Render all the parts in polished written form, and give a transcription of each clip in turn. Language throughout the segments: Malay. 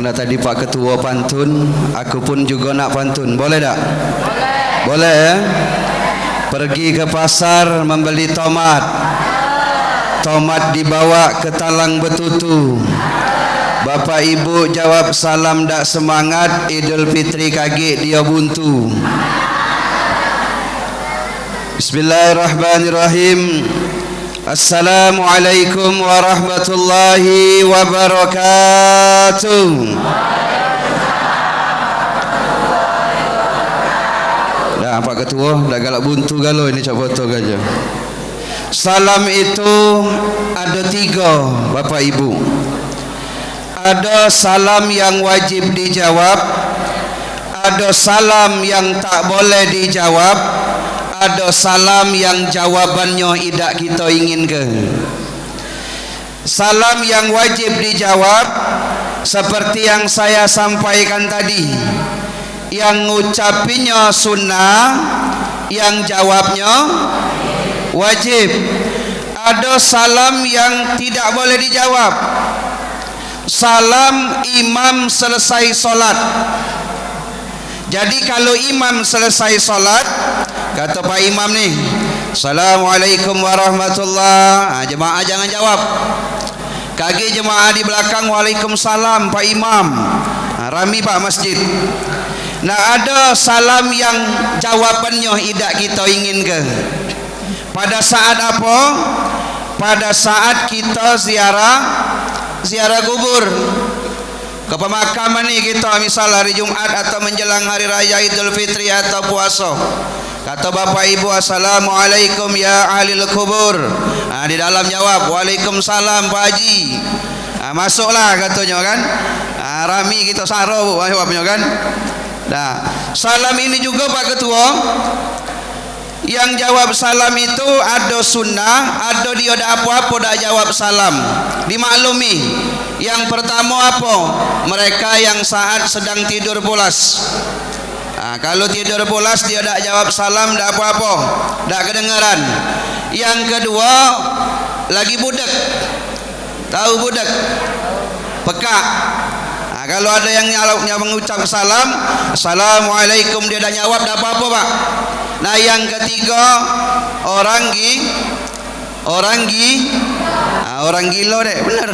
Mana tadi Pak Ketua pantun, aku pun juga nak pantun. Boleh tak? Boleh ya? Pergi ke pasar membeli tomat. Tomat dibawa ke talang betutu. Bapak ibu jawab salam dak semangat, Idul Fitri kaget dia buntu. Bismillahirrahmanirrahim. Assalamualaikum warahmatullahi wabarakatuh. Dah Pak Ketua dah galak buntu galau ini cak foto aja. Salam itu ada 3 Bapak Ibu. Ada salam yang wajib dijawab, ada salam yang tak boleh dijawab, ada salam yang jawabannya tidak kita inginkan. Salam yang wajib dijawab seperti yang saya sampaikan tadi, yang ngucapinya sunnah, yang jawabnya wajib. Ada salam yang tidak boleh dijawab. Salam imam selesai solat. Jadi kalau imam selesai solat, kata Pak Imam nih, Assalamualaikum warahmatullahi. Jemaah jangan jawab. Kaki jemaah di belakang, Waalaikumsalam Pak Imam. Rami Pak masjid. Nah, ada salam yang jawabannya tidak kita inginkan. Pada saat apa? Pada saat kita ziarah kubur. Ke pemakaman ni kita misal hari Jumat atau menjelang hari raya Idul Fitri atau puasa. Kata Bapak Ibu, Assalamualaikum ya ahlil kubur. Di dalam jawab, Waalaikumsalam Pak Haji. Masuklah katanya kan. Rami kita sarau jawabnya kan. Nah, salam ini juga Pak Ketua, yang jawab salam itu ada sunnah, ada dia ada apa-apa dah jawab salam. Dimaklumi. Yang pertama apa? Mereka yang saat sedang tidur pulas. Kalau tidur pulas dia tak jawab salam, tak apa-apa, tak kedengaran. Yang kedua, lagi budak. Tahu budak? Pekak. Kalau ada yang mengucap salam, Assalamualaikum, dia dah jawab, tak apa-apa Pak. Nah, yang ketiga, orang gila deh, benar.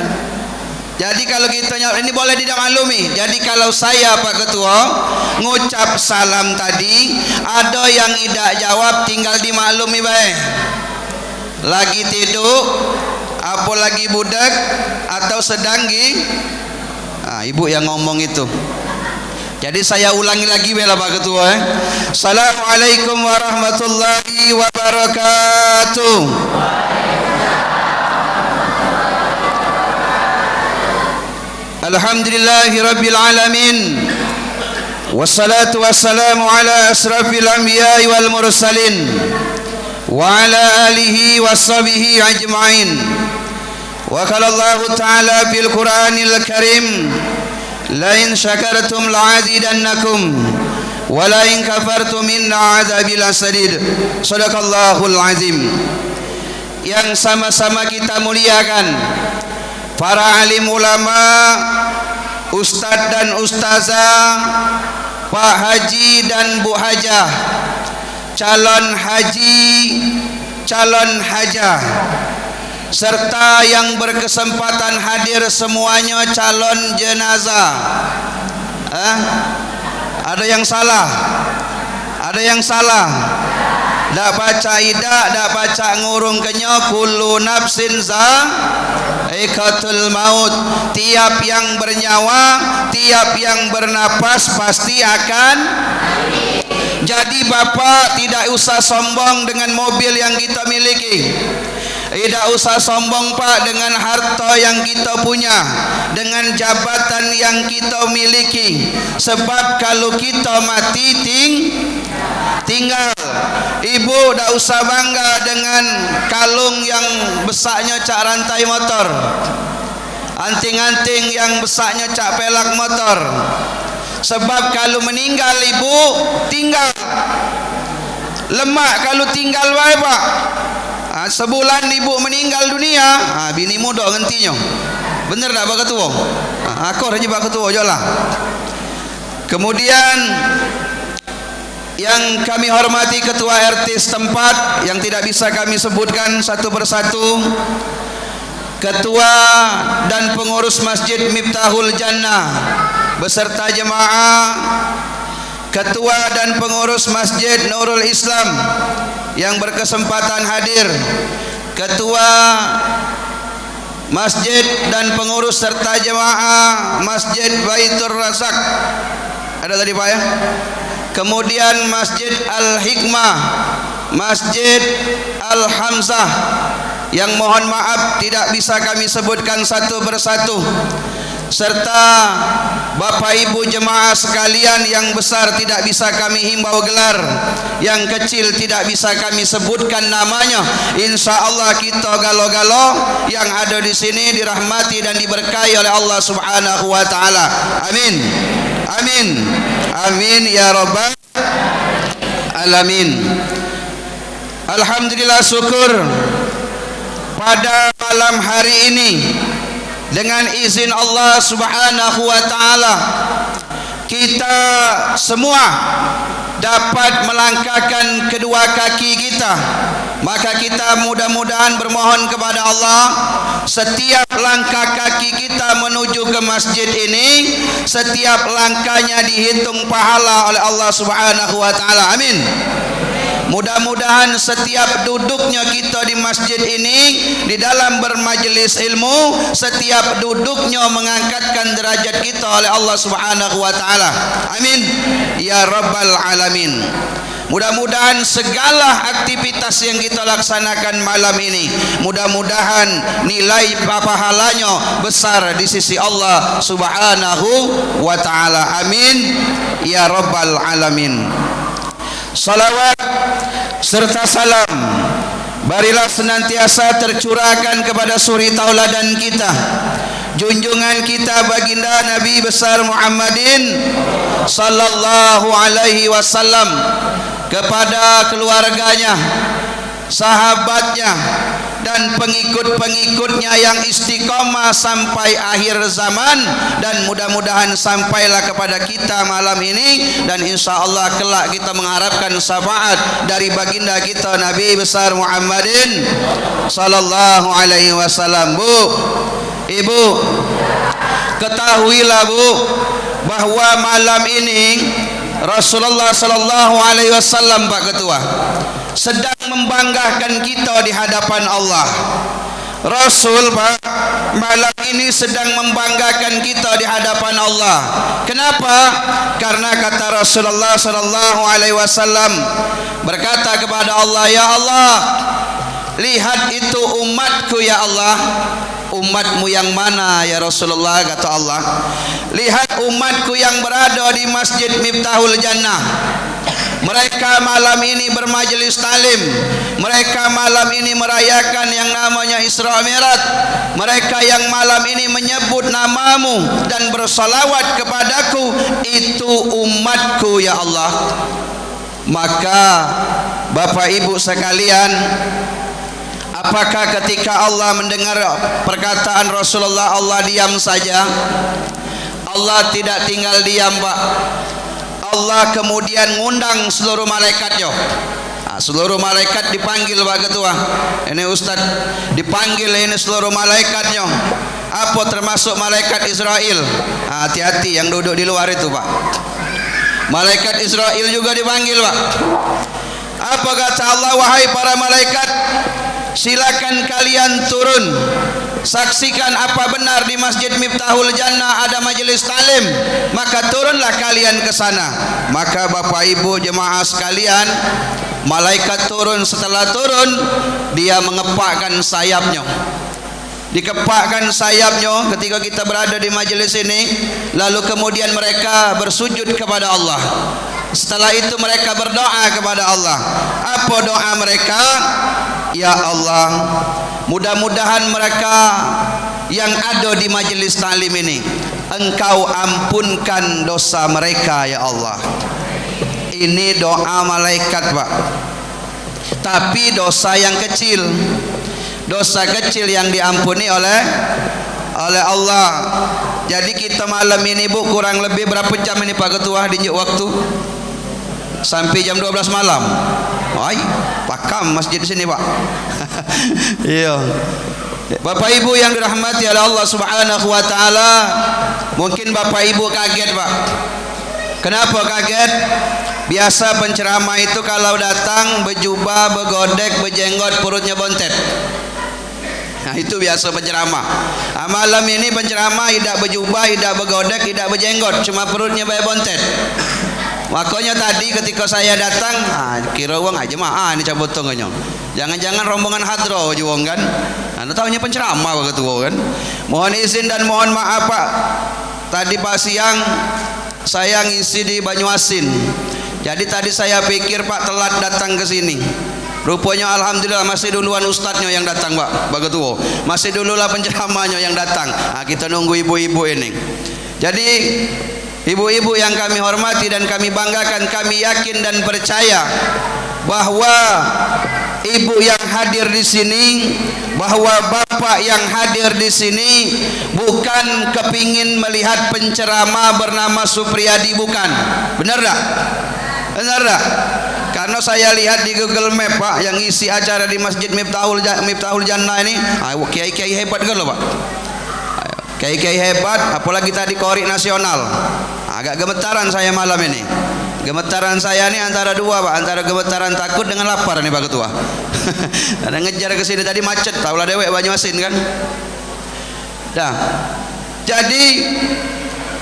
Jadi kalau kita nyawab ini boleh tidak maklumi. Jadi kalau saya Pak Ketua ngucap salam tadi, ada yang tidak jawab, tinggal dimaklumi baik. Lagi tidur, apa lagi budak, atau sedang ibu yang ngomong itu. Jadi saya ulangi lagi bela Pak Ketua. Assalamualaikum warahmatullahi wabarakatuh. Alhamdulillahi rabbil alamin. Wassalatu wassalamu ala asrafil anbiya'i wal mursalin wa ala alihi washabihi ajma'in. Wa qala Allah ta'ala fil Qur'anil Karim, la in syakartum la'azidannakum wa la in kafartum inna 'adzabi lasadid. Shadaqallahul azim. Yang sama-sama kita muliakan para alim ulama, ustadz dan ustazah, Pak Haji dan Bu Hajah, calon haji, calon hajah, serta yang berkesempatan hadir semuanya calon jenazah. Ada yang salah? Ada yang salah? Dak baca idak, dak baca ngurung kenyo, kullu nafsin za'iqatul maut. Tiap yang bernyawa, tiap yang bernapas pasti akan. Jadi Bapak tidak usah sombong dengan mobil yang kita miliki. Tidak usah sombong Pak dengan harta yang kita punya, dengan jabatan yang kita miliki. Sebab kalau kita mati tinggal. Ibu tak usah bangga dengan kalung yang besarnya cak rantai motor, anting-anting yang besarnya cak pelak motor. Sebab kalau meninggal ibu tinggal. Lemak kalau tinggal wae Pak. Sebulan ibu meninggal dunia, bini muda gantinya. Bener tak Pak Ketua? Aku aja Pak Ketua je lah. Kemudian yang kami hormati Ketua RT setempat yang tidak bisa kami sebutkan satu persatu, Ketua dan pengurus Masjid Miftahul Jannah beserta jemaah, Ketua dan pengurus Masjid Nurul Islam yang berkesempatan hadir, Ketua Masjid dan pengurus serta jemaah Masjid Baitur Razak, ada tadi Pak ya. Kemudian Masjid Al-Hikmah, Masjid Al-Hamzah yang mohon maaf tidak bisa kami sebutkan satu persatu, serta Bapak Ibu jemaah sekalian yang besar tidak bisa kami himbau gelar, yang kecil tidak bisa kami sebutkan namanya. Insya Allah kita galo-galo yang ada di sini dirahmati dan diberkahi oleh Allah Subhanahu wa taala. Amin. Amin. Amin ya rabbal alamin. Alhamdulillah, syukur pada malam hari ini dengan izin Allah Subhanahu wa taala kita semua dapat melangkahkan kedua kaki kita. Maka kita mudah-mudahan bermohon kepada Allah, setiap langkah kaki kita menuju ke masjid ini, setiap langkahnya dihitung pahala oleh Allah Subhanahu wa taala. Amin. Mudah-mudahan setiap duduknya kita di masjid ini, di dalam bermajelis ilmu, setiap duduknya mengangkatkan derajat kita oleh Allah Subhanahu wa taala. Amin ya rabbal alamin. Mudah-mudahan segala aktivitas yang kita laksanakan malam ini, mudah-mudahan nilai pahalanya besar di sisi Allah Subhanahu wa taala. Amin ya rabbal alamin. Salawat serta salam marilah senantiasa tercurahkan kepada suri tauladan kita, junjungan kita baginda Nabi besar Muhammadin sallallahu alaihi wasallam, kepada keluarganya, sahabatnya dan pengikut-pengikutnya yang istiqomah sampai akhir zaman, dan mudah-mudahan sampailah kepada kita malam ini, dan insyaallah kelak kita mengharapkan syafaat dari baginda kita Nabi besar Muhammadin sallallahu alaihi wasallam. Bu, Ibu, ketahuilah Bu bahwa malam ini Rasulullah sallallahu alaihi wasallam Pak Ketua sedang membanggakan kita di hadapan Allah. Rasul Pak malam ini sedang membanggakan kita di hadapan Allah. Kenapa? Karena kata Rasulullah sallallahu alaihi wasallam berkata kepada Allah, ya Allah, lihat itu umatku ya Allah. Umatmu yang mana ya Rasulullah? Kata Allah, lihat umatku yang berada di Masjid Miftahul Jannah. Mereka malam ini bermajelis talim, mereka malam ini merayakan yang namanya Isra Mi'raj, mereka yang malam ini menyebut namamu dan bersalawat kepadaku, itu umatku ya Allah. Maka Bapak Ibu sekalian, apakah ketika Allah mendengar perkataan Rasulullah Allah diam saja? Allah tidak tinggal diam Pak. Allah kemudian ngundang seluruh malaikatnya. Seluruh malaikat dipanggil Pak Ketua. Ini Ustaz dipanggil ini seluruh malaikatnya. Apa termasuk malaikat Israel? Hati-hati yang duduk di luar itu Pak. Malaikat Israel juga dipanggil Pak. Apa kata Allah? Wahai para malaikat, silakan kalian turun, saksikan apa benar di Masjid Miftahul Jannah ada majelis talim, maka turunlah kalian ke sana. Maka Bapak Ibu jemaah sekalian, malaikat turun. Setelah turun, dia mengepakkan sayapnya. Dikepakkan sayapnya ketika kita berada di majelis ini, lalu kemudian mereka bersujud kepada Allah. Setelah itu mereka berdoa kepada Allah. Apa doa mereka? Ya Allah, mudah-mudahan mereka yang ada di majelis talim ini Engkau ampunkan dosa mereka ya Allah. Ini doa malaikat Pak. Tapi dosa yang kecil, dosa kecil yang diampuni oleh Allah. Jadi kita malam ini Bu kurang lebih berapa jam ini Pak Ketua diunjuk waktu? Sampai jam 12 malam. Ay, pakam masjid di sini Pak. Iya. Bapak Ibu yang dirahmati oleh Allah Subhanahu wa taala, mungkin Bapak Ibu kaget Pak. Kenapa kaget? Biasa penceramah itu kalau datang berjubah, bergodek, berjenggot, perutnya bontet. Nah itu biasa penceramah. Malam ini penceramah tidak berjubah, tidak bergodek, tidak berjenggot, cuma perutnya banyak bontet. Makanya tadi ketika saya datang, kira uang aja mah ini cabut tonggonya. Jangan-jangan rombongan hadro juang kan? Anda tahunya penceramah Pak Ketua kan? Mohon izin dan mohon maaf Pak. Tadi Pak siang saya ngisi di Banyuasin. Jadi tadi saya pikir Pak telat datang ke sini. Rupanya alhamdulillah masih duluan ustadznya yang datang Pak Ketua. Masih dululah penceramahnya yang datang. Kita nunggu ibu-ibu ini. Jadi ibu-ibu yang kami hormati dan kami banggakan, kami yakin dan percaya bahwa ibu yang hadir di sini, bahwa bapak yang hadir di sini bukan kepingin melihat penceramah bernama Supriyadi, bukan. Benar tak? Benar tak? Karena saya lihat di Google Map Pak, yang isi acara di Masjid Miftahul Jannah ini, kiai-kiai hebat kan loh Pak. Kiai-kiai hebat, apalagi tadi Korek Nasional. Agak gemetaran saya malam ini. Gemetaran saya ini antara dua Pak, antara gemetaran takut dengan lapar nih Pak Ketua. Ada ngejar ke sini tadi macet, taulah dewek Banyuasin kan. Dah. Jadi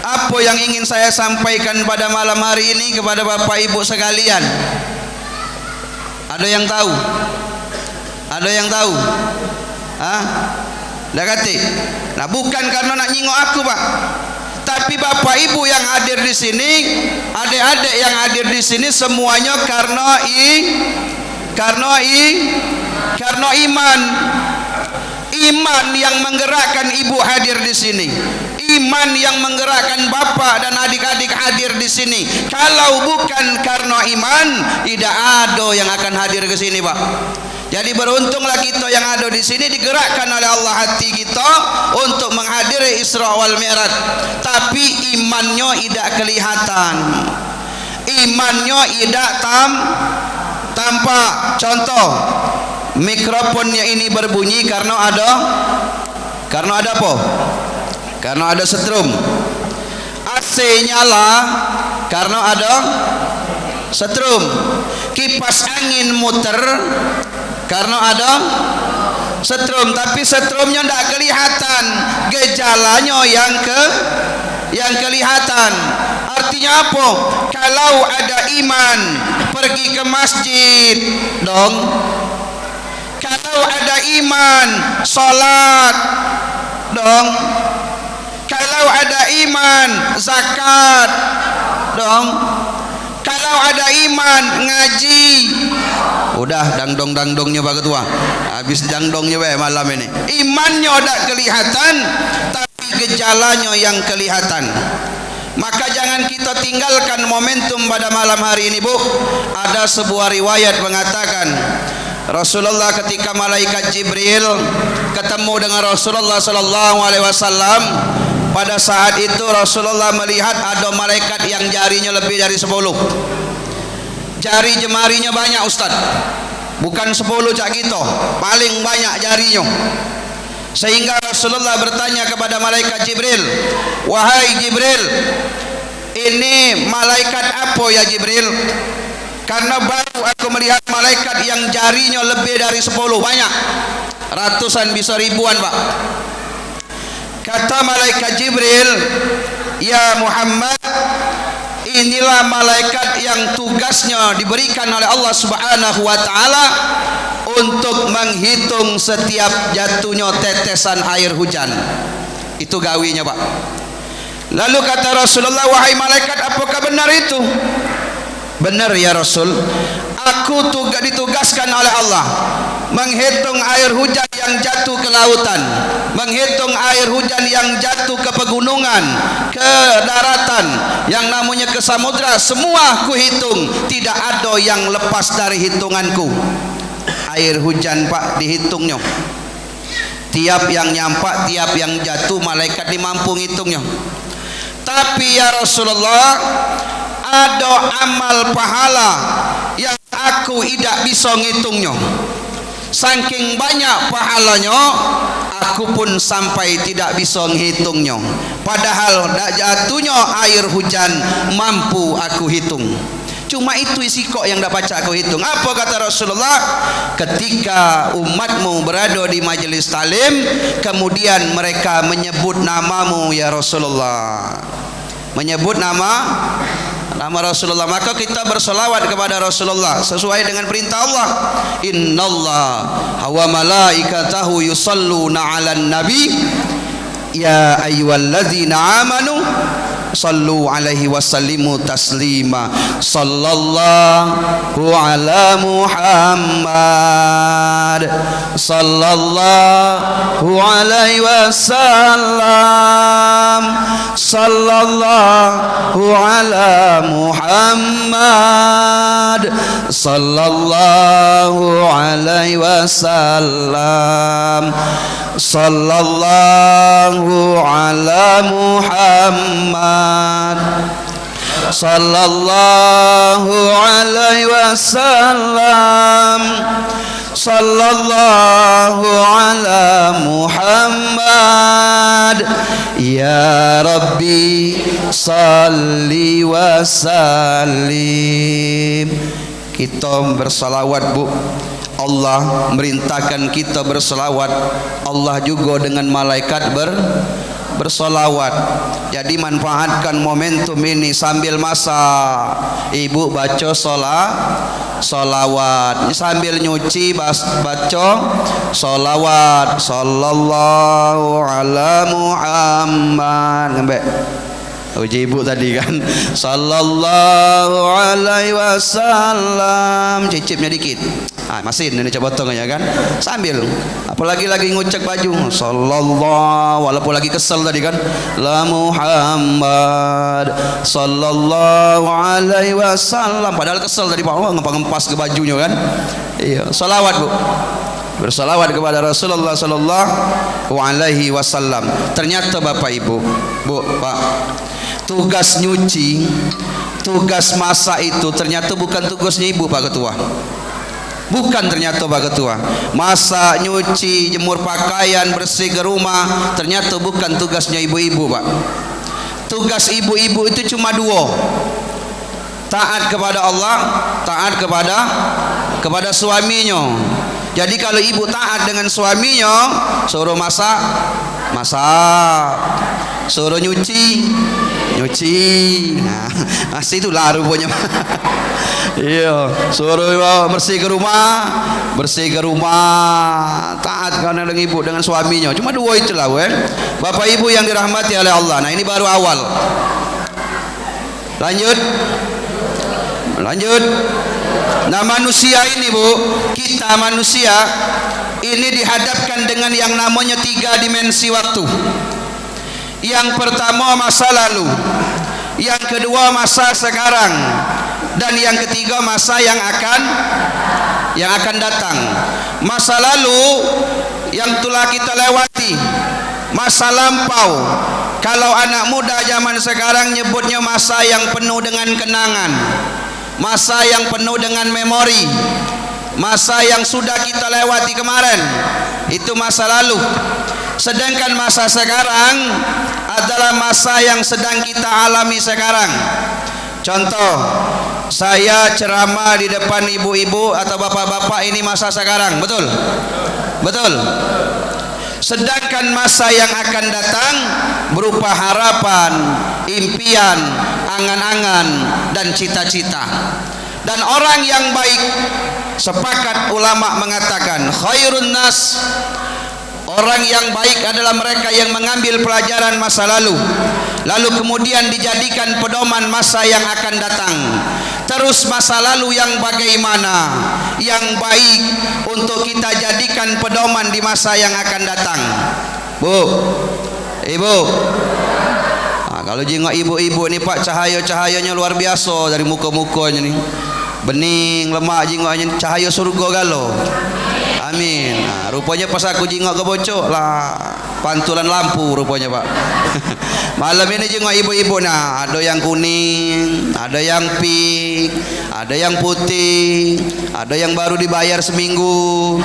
apa yang ingin saya sampaikan pada malam hari ini kepada Bapak Ibu sekalian? Ada yang tahu? Ada yang tahu? Dah kata. Nah bukan karena nak nyingok aku Pak, tapi Bapak Ibu yang hadir di sini, adik-adik yang hadir di sini semuanya karena iman. Iman yang menggerakkan ibu hadir di sini. Iman yang menggerakkan bapak dan adik-adik hadir di sini. Kalau bukan karena iman, tidak ada yang akan hadir ke sini Pak. Jadi beruntunglah kita yang ada di sini digerakkan oleh Allah hati kita untuk menghadiri Isra wal Mi'raj. Tapi imannya tidak kelihatan. Imannya tidak tampak. Contoh, mikrofonnya ini berbunyi karena ada apa? Karena ada setrum. AC nyala karena ada setrum. Kipas angin muter karena ada setrum, tapi setrumnya tidak kelihatan, gejalanya yang kelihatan. Artinya apa? Kalau ada iman, pergi ke masjid dong. Kalau ada iman, sholat dong. Kalau ada iman, zakat dong. Kalau ada iman, ngaji. Udah dangdong-dangdongnya Pak Ketua. Habis dangdongnya malam ini. Imannya tidak kelihatan, tapi gejalanya yang kelihatan. Maka jangan kita tinggalkan momentum pada malam hari ini Bu. Ada sebuah riwayat mengatakan Rasulullah ketika malaikat Jibril ketemu dengan Rasulullah sallallahu alaihi wasallam, pada saat itu Rasulullah melihat ada malaikat yang jarinya lebih dari 10. Jari jemarinya banyak Ustaz. Bukan 10 cak gitu, paling banyak jarinya. Sehingga Rasulullah bertanya kepada malaikat Jibril, "Wahai Jibril, ini malaikat apa ya Jibril? Karena baru aku melihat malaikat yang jarinya lebih dari 10, banyak. Ratusan bisa ribuan Pak." Kata malaikat Jibril, "Ya Muhammad, inilah malaikat yang tugasnya diberikan oleh Allah Subhanahu wa taala untuk menghitung setiap jatuhnya tetesan air hujan." Itu gawinya Pak. Lalu kata Rasulullah, "Wahai malaikat, apakah benar itu?" "Benar ya Rasul, aku ditugaskan oleh Allah menghitung air hujan yang jatuh ke lautan, menghitung air hujan yang jatuh ke pegunungan, ke daratan, yang namanya ke samudra, semua aku hitung, tidak ada yang lepas dari hitunganku." Air hujan Pak dihitungnya. Tiap yang nyampak, tiap yang jatuh, malaikat ni mampu ngitungnya. Tapi ya Rasulullah, ada amal pahala yang aku tidak bisa ngitungnya. Saking banyak pahalanya, aku pun sampai tidak bisa menghitungnya. Padahal jatuhnya air hujan mampu aku hitung. Cuma itu isi kok yang dak baca aku hitung. Apa kata Rasulullah? Ketika umatmu berada di majelis talim, kemudian mereka menyebut namamu ya Rasulullah, menyebut nama Rasulullah, maka kita bersolawat kepada Rasulullah sesuai dengan perintah Allah. Innallaha wa malaikatahu yusalluna 'alan nabi ya ayyuhalladzina amanu sallu alaihi wasallimu taslima. Sallallahu ala Muhammad, sallallahu alaihi wasallam, sallallahu ala Muhammad, sallallahu alaihi wasallam, sallallahu ala Muhammad, sallallahu alaihi wasallam, sallallahu ala Muhammad. Ya Rabbi salli wa sallim. Kita bersalawat, Bu. Allah merintahkan kita bersalawat. Allah juga dengan malaikat bersolawat. Jadi manfaatkan momentum ini sambil masak, ibu baca solawat, sambil nyuci baca solawat. Sallallahu ala Muhammad. Ngembek uji ibu tadi kan, sallallahu alaihi wasallam, cicipnya dikit. Masin ini coba potong ya kan, sambil apalagi lagi ngucek baju sallallahu, walaupun lagi kesel tadi kan, la Muhammad sallallahu alaihi wasallam, padahal kesel tadi Pak Allah ngempas ke bajunya kan. Iya, salawat Bu, bersalawat kepada Rasulullah sallallahu alaihi wasallam. Ternyata Bapak Ibu, Bu, Pak, tugas nyuci, tugas masak itu ternyata bukan tugasnya Ibu Pak Ketua. Bukan ternyata Pak Ketua. Masak, nyuci, jemur pakaian, bersih ke rumah, ternyata bukan tugasnya ibu-ibu Pak. Tugas ibu-ibu itu cuma dua. Taat kepada Allah, taat kepada suaminya. Jadi kalau ibu taat dengan suaminya, suruh masak, suruh nyuci, nah, masih itulah rupanya. Iya, suruh bersih ke rumah, taat karena dengan ibu dengan suaminya. Cuma dua itulah, Bapak Ibu yang dirahmati oleh Allah. Nah, ini baru awal. Lanjut. Nah, manusia ini Bu, kita manusia ini dihadapkan dengan yang namanya 3 dimensi waktu. Yang pertama masa lalu, yang kedua masa sekarang, dan yang ketiga masa yang akan datang. Masa lalu yang telah kita lewati, masa lampau. Kalau anak muda zaman sekarang nyebutnya masa yang penuh dengan kenangan, masa yang penuh dengan memori, masa yang sudah kita lewati kemarin, itu masa lalu. Sedangkan masa sekarang adalah masa yang sedang kita alami sekarang. Contoh, saya ceramah di depan ibu-ibu atau bapak-bapak, ini masa sekarang, betul? Sedangkan masa yang akan datang berupa harapan, impian, angan-angan, dan cita-cita. Dan orang yang baik, sepakat ulama mengatakan, khairun nas, orang yang baik adalah mereka yang mengambil pelajaran masa lalu, lalu kemudian dijadikan pedoman masa yang akan datang. Terus masa lalu yang bagaimana, yang baik untuk kita jadikan pedoman di masa yang akan datang. Bu, ibu, kalau jengok ibu-ibu ni Pak, cahaya-cahayanya luar biasa dari muka-mukanya ni. Bening, lemak jengoknya, cahaya surga galau. Amin. Nah, rupanya pas aku jingok ke bocok lah pantulan lampu rupanya Pak. Malam ini jengok ibu-ibu, nah ada yang kuning, ada yang pink, ada yang putih, ada yang baru dibayar seminggu,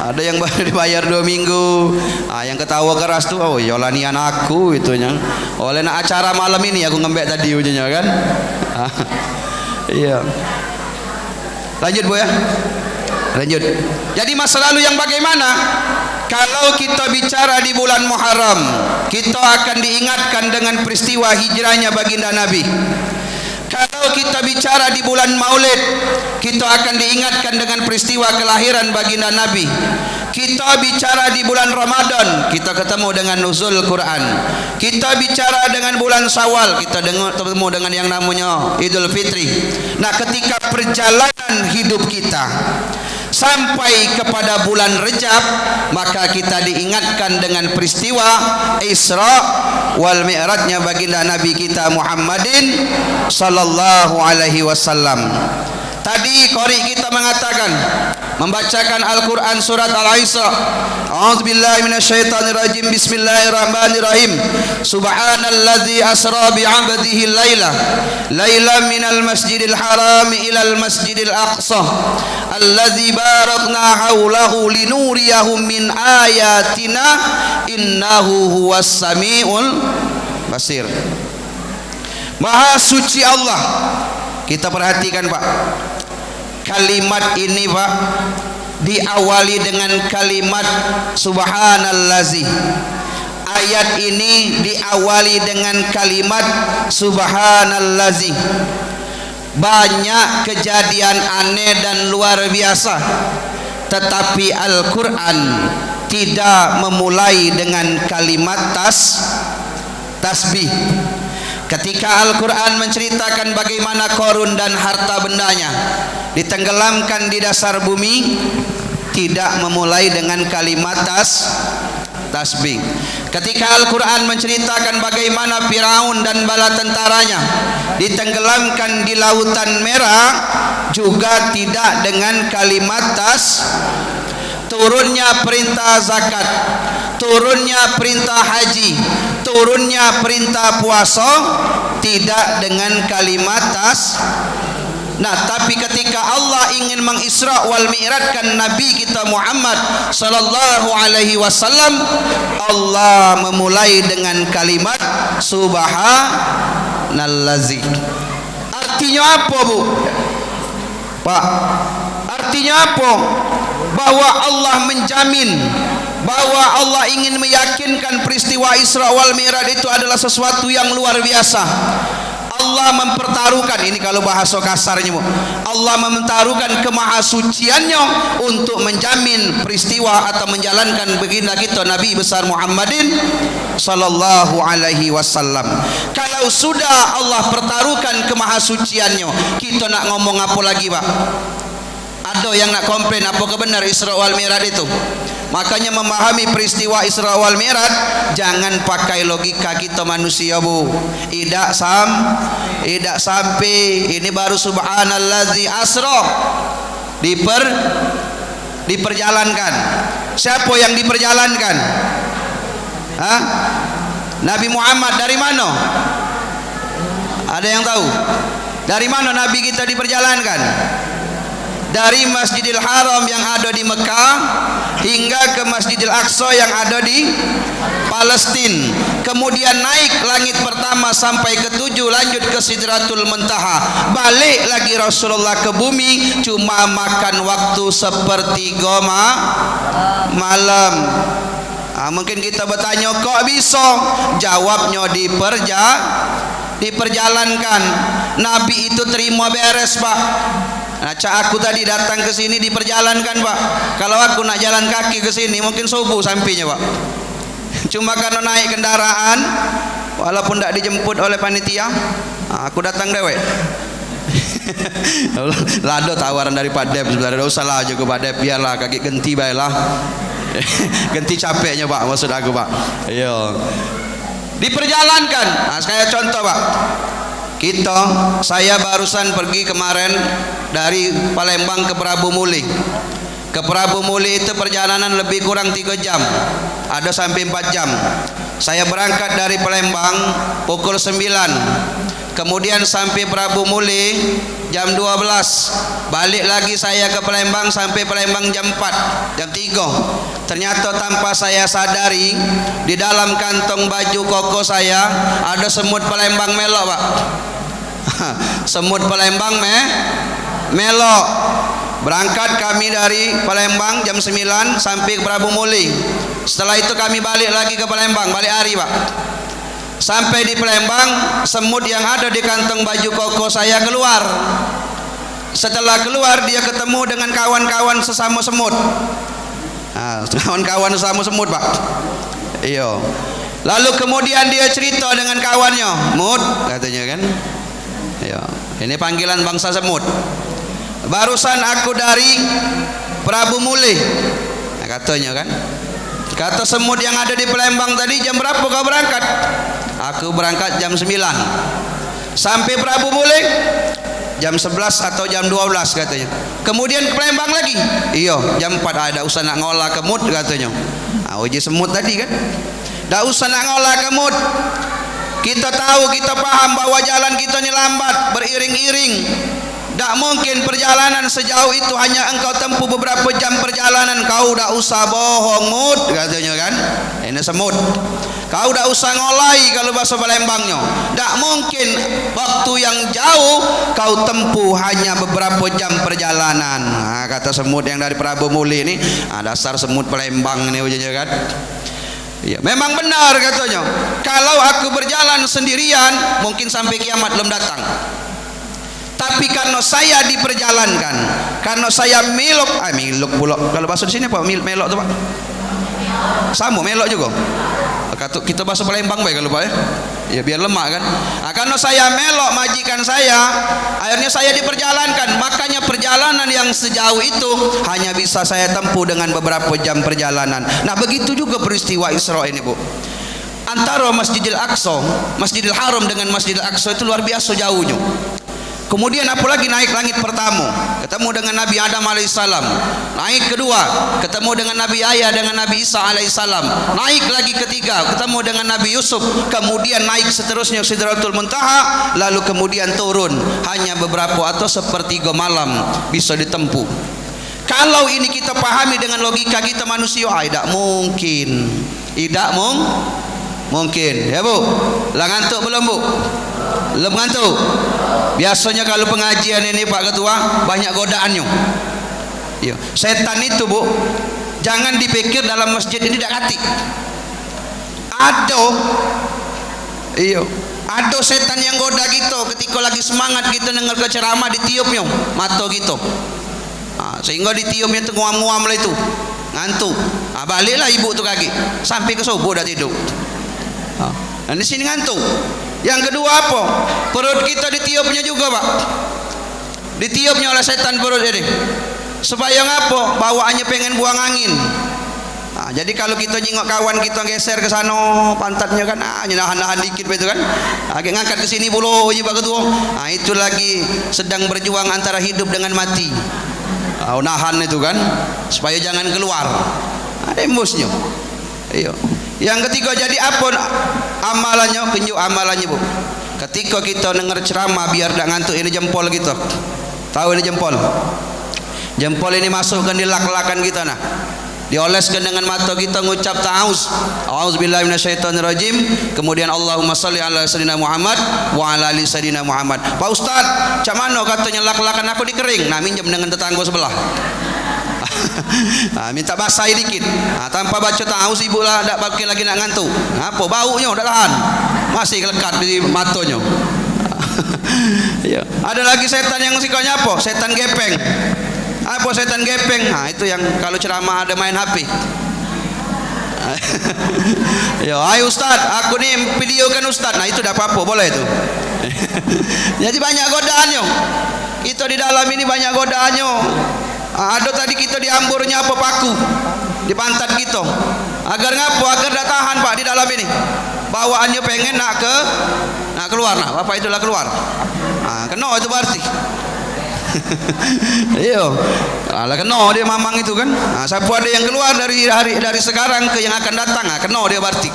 ada yang baru dibayar 2 minggu. Yang ketawa keras tuh, oh yolanian aku itunya. Oleh nak acara malam ini aku ngembek tadi ujungnya kan. Iya. Lanjut Bu ya. Lanjut. Jadi masa lalu yang bagaimana? Kalau kita bicara di bulan Muharram, kita akan diingatkan dengan peristiwa hijrahnya baginda Nabi. Kalau kita bicara di bulan Maulid, kita akan diingatkan dengan peristiwa kelahiran baginda Nabi. Kita bicara di bulan Ramadan, kita ketemu dengan nuzul Quran. Kita bicara dengan bulan Syawal, kita ketemu dengan yang namanya Idul Fitri. Nah, ketika perjalanan hidup kita sampai kepada bulan Rejab, maka kita diingatkan dengan peristiwa Isra wal Mi'rajnya baginda Nabi kita Muhammadin sallallahu alaihi wasallam. Tadi qari kita mengatakan, membacakan Al-Quran surat Al-Isra. A'udzubillahi minasyaitonirrajim. Bismillahirrahmanirrahim. Subhanalladzi asra bi'abdihi lailan minal masjidil haram ilal masjidil aqsa alladzi barakna haulahu linuriyahu min ayatina innahu huwas samiul basir. Maha suci Allah. Kita perhatikan Pak, kalimat ini Pak diawali dengan kalimat subhanallazi. Ayat ini diawali dengan kalimat subhanallazi. Banyak kejadian aneh dan luar biasa, tetapi Al-Quran tidak memulai dengan kalimat tasbih. Ketika Al-Quran menceritakan bagaimana Qarun dan harta bendanya ditenggelamkan di dasar bumi, tidak memulai dengan kalimat tasbih. Ketika Al-Quran menceritakan bagaimana Firaun dan bala tentaranya ditenggelamkan di lautan merah, juga tidak dengan kalimat turunnya perintah zakat, turunnya perintah haji, turunnya perintah puasa, tidak dengan kalimat Nah, tapi ketika Allah ingin mengisra wal mi'rajkan Nabi kita Muhammad sallallahu alaihi wasallam, Allah memulai dengan kalimat subhanallazi. Artinya apa Bu? Pak, artinya apa? Bahwa Allah menjamin, bahwa Allah ingin meyakinkan peristiwa Isra wal Mi'raj itu adalah sesuatu yang luar biasa. Allah mempertaruhkan, ini kalau bahasa kasarnya Bu, Allah mempertaruhkan kemahasuciannya untuk menjamin peristiwa atau menjalankan baginda kita Nabi besar Muhammadin sallallahu alaihi wasallam. Kalau sudah Allah pertaruhkan kemahasuciannya, kita nak ngomong apa lagi Pak? Ada yang nak komplain apa kebenar Isra wal Mi'raj itu? Makanya memahami peristiwa Isra wal Mi'raj jangan pakai logika kita manusia Bu. Tidak sampai ini baru subhanallazi asra diperjalankan. Siapa yang diperjalankan? Hah? Nabi Muhammad. Dari mana? Ada yang tahu? Dari mana Nabi kita diperjalankan? Dari Masjidil Haram yang ada di Mekah hingga ke Masjidil Aqsa yang ada di Palestina, kemudian naik langit pertama sampai ke 7, lanjut ke Sidratul Muntaha, balik lagi Rasulullah ke bumi, cuma makan waktu sepertiga malam. Mungkin kita bertanya kok bisa? Jawabnya diperjalankan. Nabi itu terima beres Pak. Nah, aku tadi datang ke sini diperjalankan Pak. Kalau aku nak jalan kaki ke sini mungkin subuh sampainya Pak. Cuma karena naik kendaraan, walaupun tidak dijemput oleh panitia, aku datang dewek. Lado tawaran dari Pak Dep sebenarnya, tidak usah lah juga Pak Dep, biarlah kaki genti baiklah. Genti capeknya Pak, maksud aku Pak. Iya. Diperjalankan. Nah, kayak contoh Pak. Saya barusan pergi kemarin dari Palembang ke Prabu Muli. Ke Prabu Muli itu perjalanan lebih kurang 3 jam, ada sampai 4 jam. Saya berangkat dari Palembang pukul 9, kemudian sampai Prabu Muli jam 12, balik lagi saya ke Palembang, sampai Palembang jam 4, jam 3. Ternyata tanpa saya sadari, di dalam kantong baju koko saya ada semut Palembang melok, Pak. Semut Palembang melok. Berangkat kami dari Palembang jam 9 sampai ke Prabu Muli. Setelah itu kami balik lagi ke Palembang, balik hari, Pak. Sampai di Palembang, semut yang ada di kantong baju koko saya keluar. Setelah keluar, dia ketemu dengan kawan-kawan sesama semut. Kawan-kawan sesama semut, Pak. Iya. Lalu kemudian dia cerita dengan kawannya, "Mut," katanya kan. Iya. Ini panggilan bangsa semut. "Barusan aku dari Prabu Muli," katanya kan. Kata semut yang ada di Palembang tadi, "Jam berapa kau berangkat?" "Aku berangkat jam 9. Sampai Prabu Muli jam 11 atau jam 12," katanya. "Kemudian ke Palembang lagi?" "Iya, jam 4. Ada usah nak ngolah kemut," katanya. Uji semut tadi kan. "Dah usah nak ngolah kemut. Kita tahu, kita paham bahwa jalan kita ini lambat, beriring-iring. Tak mungkin perjalanan sejauh itu hanya engkau tempuh beberapa jam perjalanan. Kau tak usah bohong, Mut," katanya kan. Ini semut. "Kau tak usah ngolai kalau bahasa Palembangnya. Tak mungkin waktu yang jauh kau tempuh hanya beberapa jam perjalanan." Kata semut yang dari Prabu Muli ini. Dasar semut Palembang ini, kan. Ya, memang benar katanya. Kalau aku berjalan sendirian, mungkin sampai kiamat belum datang. Tapi karena saya diperjalankan, karena saya milok pula. Kalau bahasa di sini apa? Melok tu, Pak? Sama melok juga. Kita bahasa Palembang baik kalau Pak ya. Ya biar lemak kan. Karena saya melok majikan saya, akhirnya saya diperjalankan. Makanya perjalanan yang sejauh itu hanya bisa saya tempuh dengan beberapa jam perjalanan. Nah, begitu juga peristiwa Isra ini, Bu. Antara Masjidil Aqsa, Masjidil Haram dengan Masjidil Aqsa itu luar biasa jauhnya. Kemudian apalagi naik langit pertama, ketemu dengan Nabi Adam alaihissalam. Naik kedua, ketemu dengan Nabi Yahya dengan Nabi Isa alaihissalam. Naik lagi ketiga, ketemu dengan Nabi Yusuf. Kemudian naik seterusnya Sidratul Muntaha, lalu kemudian turun. Hanya beberapa atau sepertiga malam bisa ditempuh. Kalau ini kita pahami dengan logika kita manusia, tidak mungkin. Tidak mungkin. Ya, Bu? Lah ngantuk belum, Bu? Belum ngantuk. Biasanya kalau pengajian ini Pak Ketua banyak godaannya. Iya. Setan itu, Bu, jangan dipikir dalam masjid ini tidak hati. Ada setan yang goda gitu ketika lagi semangat kita dengar ceramah, ditiupnya mata gitu. Sehingga ditiupnya itu nguam-nguam lah itu. Ngantuk. Baliklah ibu tu kaki sampai ke subuh dah tidur. Dan di sini ngantuk. Yang kedua apa? Perut kita ditiupnya juga, Pak. Ditiupnya oleh setan perut ini. Supaya ngapa? Bawaannya pengen buang angin. Jadi kalau kita nyingok kawan kita geser ke sana pantatnya kan, nahan-nahan dikit begitu kan. Agak ngangkat ke sini puluh Pak Ketua. Itu lagi sedang berjuang antara hidup dengan mati. Nahan itu kan supaya jangan keluar. Ada embusnya. Iya. Yang ketiga, jadi apa amalannya? Penjuk amalannya, Bu. Ketika kita dengar ceramah biar tak ngantuk, ini jempol kita. Tahu ini jempol? Jempol ini masukkan di lak-lakan kita nah. Dioleskan dengan mata kita ngucap ta'awuz. A'udzubillahi minasyaitonirrajim. Kemudian Allahumma shalli ala sayyidina Muhammad wa ala ali sayyidina Muhammad. Pak Ustaz, macam mana katanya lak-lakan aku dikering? Nah, minjem dengan tetangga sebelah. Minta basahi dikit. Tanpa baca ta'awuz ibu lah tak pakai lagi nak ngantuk. Apa baunya dah lahan. Masih lekat di matanya. Ya. Ada lagi setan yang sikapnya apa? Setan gepeng. Apa setan gepeng? Itu yang kalau ceramah ada main HP. Ya, ayo Ustaz, aku nih videokan Ustaz. Nah, itu dah apa-apa, boleh itu. Jadi banyak godaannya. Kita di dalam ini banyak godaannya. Ada tadi kita diamburnya apa paku di pantat kita. Agar ngapo? Agar dah tahan, Pak, di dalam ini. Bawaannya pengen nak keluar. Nah, Bapak itulah keluar. Kena itu berarti. Iya. Lah kena dia mamang itu kan. Nah, siapa ada yang keluar dari sekarang ke yang akan datang, nah, kena dia berarti.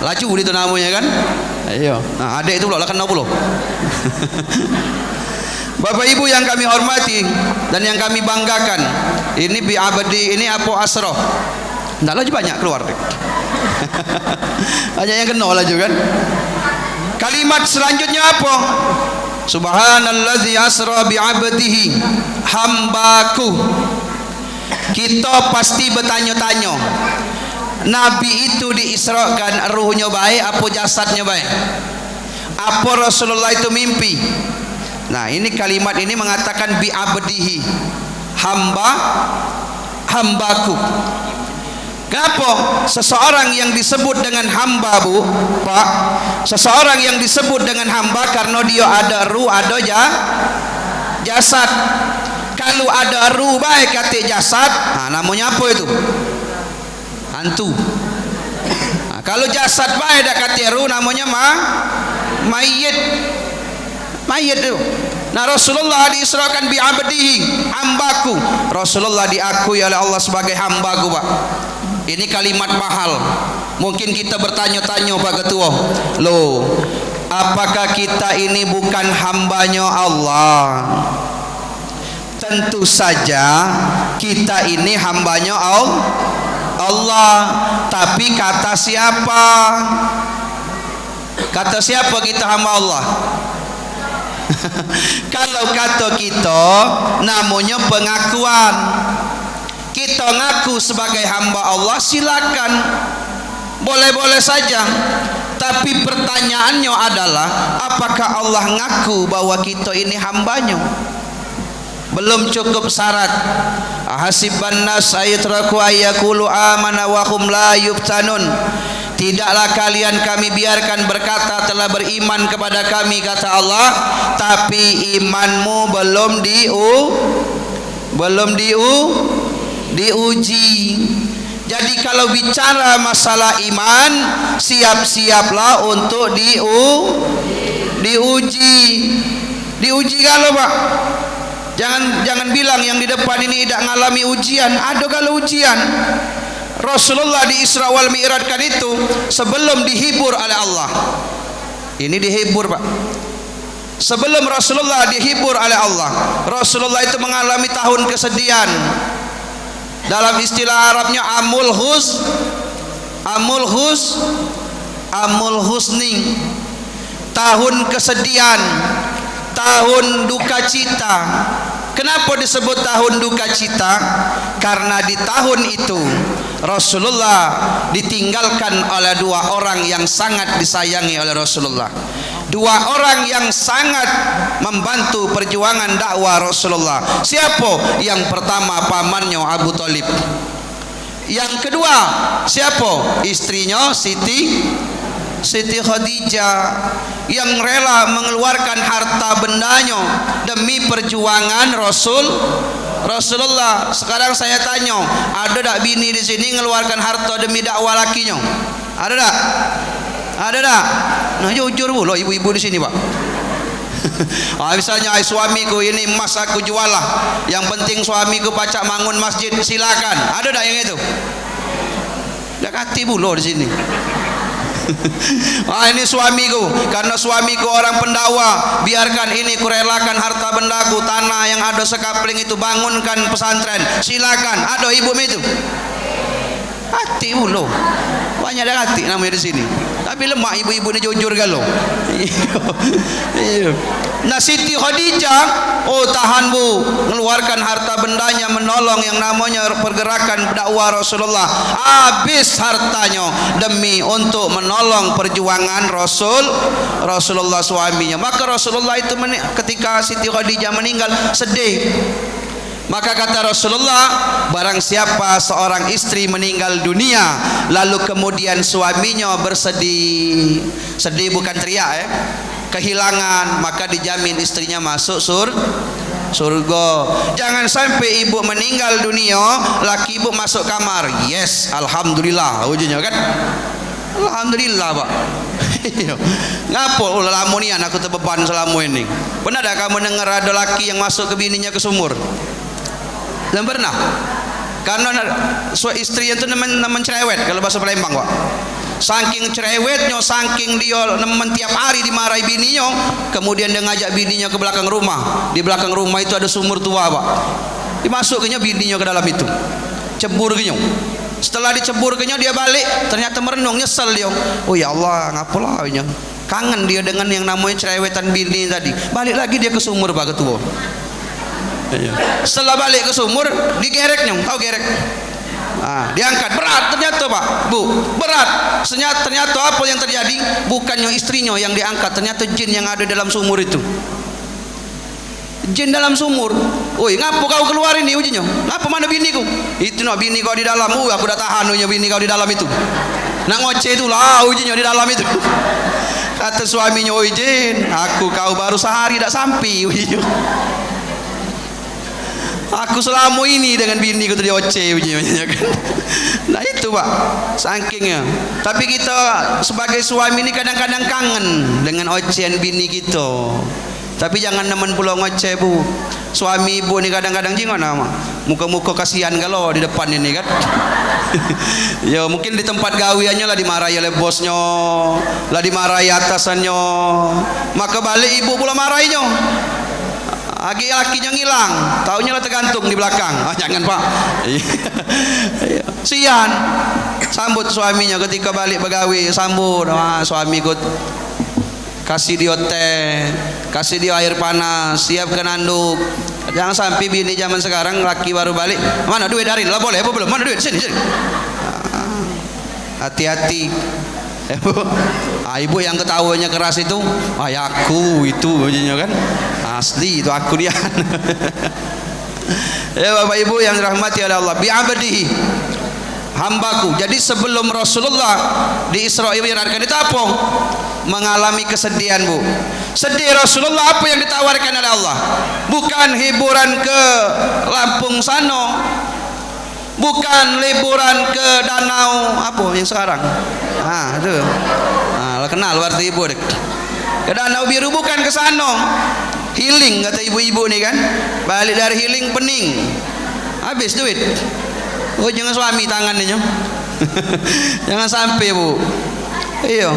Laju itu namanya kan. Iya. Nah, adik itu pula lah kena pula. Bapak Ibu yang kami hormati dan yang kami banggakan, ini bi abadi, ini Apo Asroh. Ndak lagi banyak keluar. Banyak yang kena laju kan. Kalimat selanjutnya apa? Subhanallazi asra bi abdihi, hambaku. Kita pasti bertanya-tanya, Nabi itu diisrakan ruhnya baik apa jasadnya baik? Apa Rasulullah itu mimpi? Nah, ini kalimat ini mengatakan bi abdihi, hambaku. Kenapa seseorang yang disebut dengan hamba, Bu, Pak? Seseorang yang disebut dengan hamba karena dia ada ruh, ada jasad. Kalau ada ruh baik kata jasad, nah, namanya apa itu? Hantu. Nah, kalau jasad baik dak kata ruh, namanya mayit. Mayit itu. Nah, Rasulullah diisrakan bi abdihi, hambaku. Rasulullah diakui oleh Allah sebagai hambaku, Pak. Ini kalimat mahal. Mungkin kita bertanya-tanya, Pak Ketua, loh, apakah kita ini bukan hambanya Allah? Tentu saja kita ini hambanya Allah. Tapi kata siapa? Kata siapa kita hamba Allah? Kalau kata kita namanya pengakuan. Kita ngaku sebagai hamba Allah, silakan, boleh-boleh saja. Tapi pertanyaannya adalah, apakah Allah ngaku bahwa kita ini hambanya? Belum cukup syarat. Ahasiban nas ayatraku ayyakulu amana wa hum la yuftanun. Tidaklah kalian kami biarkan berkata telah beriman kepada kami, kata Allah, tapi imanmu belum diuji. Jadi kalau bicara masalah iman, siap-siaplah untuk diuji. Diuji kalau, Pak. Jangan bilang yang di depan ini tidak mengalami ujian. Ada kalau ujian. Rasulullah di Isra wal Mi'rajkan itu sebelum dihibur oleh Allah. Ini dihibur, Pak. Sebelum Rasulullah dihibur oleh Allah, Rasulullah itu mengalami tahun kesedihan. Dalam istilah Arabnya amul husni, tahun kesedihan, tahun duka cita. Kenapa disebut tahun duka cita? Karena di tahun itu Rasulullah ditinggalkan oleh dua orang yang sangat disayangi oleh Rasulullah. Dua orang yang sangat membantu perjuangan dakwah Rasulullah. Siapa? Yang pertama pamannya Abu Thalib. Yang kedua siapa? Istrinya Siti Khadijah, yang rela mengeluarkan harta bendanya demi perjuangan Rasulullah. Sekarang saya tanya, ada tak bini di sini mengeluarkan harta demi dakwah lakinya? Ada tak? Ada tak? Nah, jujur pula ibu-ibu di sini, Pak. Misalnya suamiku ini emas aku jual lah, yang penting suamiku pacak bangun masjid, silakan. Ada tak yang itu? Tak hati pula di sini. Ini suamiku, karena suamiku orang pendakwa, biarkan ini kurelakan harta bendaku, tanah yang ada sekapling itu, bangunkan pesantren, silakan. Ada ibu itu? Hati pula. Banyak dah hati namanya di sini. Tapi lemak ibu-ibu ni jujur galau. Nah, Siti Khadijah, oh tahan Bu, mengeluarkan harta bendanya menolong yang namanya pergerakan dakwah Rasulullah. Habis hartanya demi untuk menolong perjuangan Rasulullah suaminya. Maka Rasulullah itu ketika Siti Khadijah meninggal sedih. Maka kata Rasulullah, barang siapa seorang istri meninggal dunia lalu kemudian suaminya bersedih, sedih bukan teriak kehilangan, maka dijamin istrinya masuk surga. Jangan sampai ibu meninggal dunia laki ibu masuk kamar. Yes, alhamdulillah ujungnya kan. Alhamdulillah Pak. Ngapo lamonian aku terbeban selama ini. Pernah tak kamu dengar ada laki yang masuk ke bininya ke sumur? Dan pernah? Karena istri itu nemen cerewet kalau bahasa Palembang Pak. Saking cerewetnya, saking dia nemen tiap hari dimarahi bininya, kemudian dia ngajak bininya ke belakang rumah. Di belakang rumah itu ada sumur tua Pak. Dimasukinya bininya ke dalam itu, cebur kenyong. Setelah dicebur kenyong dia balik, ternyata merenung, nyesel dia. Oh ya Allah, ngapalah ini? Kangen dia dengan yang namanya cerewetan bini tadi. Balik lagi dia ke sumur Pak Ketua. Setelah balik ke sumur, digerek nyong, tahu gerek? Diangkat, berat ternyata Pak, Bu, berat. Ternyata apa yang terjadi? Bukannya istrinya yang diangkat, ternyata jin yang ada dalam sumur itu. Jin dalam sumur. Oi, ngapa kau keluar ini ujinya? Ngapa mana biniku? Itu no bini kau di dalam. Aku dah tahan bini kau di dalam itu. Nak ngoceh itu lah ujinya di dalam itu. Kata suaminya, oi jin, aku kau baru sehari tak sampai ujinya. Aku selama ini dengan bini ku tadi oceh ujinya kan. Nah itu Pak, sakingnya. Tapi kita sebagai suami ini kadang-kadang kangen dengan ocehan bini kita. Tapi jangan nemen pulau ngoceh Bu. Suami ibu ni kadang-kadang jingon nama. Muka-muka kasihan kalau di depan ini kan. Ya mungkin di tempat gawiannya lah dimarahi oleh bosnya, lah dimarahi atasannya. Maka balik ibu pula marahinya. Laki-lakinya ngilang, taunya lah tergantung di belakang. Jangan Pak. Sian. Sambut suaminya ketika balik begawi, sambut. Suami ikut kasih dia teh, kasih dia air panas, siapkan anduk. Jangan sampai bini zaman sekarang laki baru balik, mana duit hari lah boleh apa belum, mana duit sini. Hati-hati ibu yang ketawanya keras itu ayahku itu kan asli itu aku dia. Ya Bapak Ibu yang dirahmati oleh Allah, bi'abdihi, hambaku. Jadi sebelum Rasulullah di Isra Mi'raj itu apa? Mengalami kesedihan Bu. Sedih Rasulullah, apa yang ditawarkan oleh Allah? Bukan hiburan ke Lampung sana, bukan liburan ke danau apa yang sekarang. Itu. Kenal arti ibu dek. Ke Danau Biru bukan ke sana. Healing kata ibu-ibu nih kan. Balik dari healing pening. Habis duit. Oh jangan suami tangannya. Jangan sampai Bu. Iya.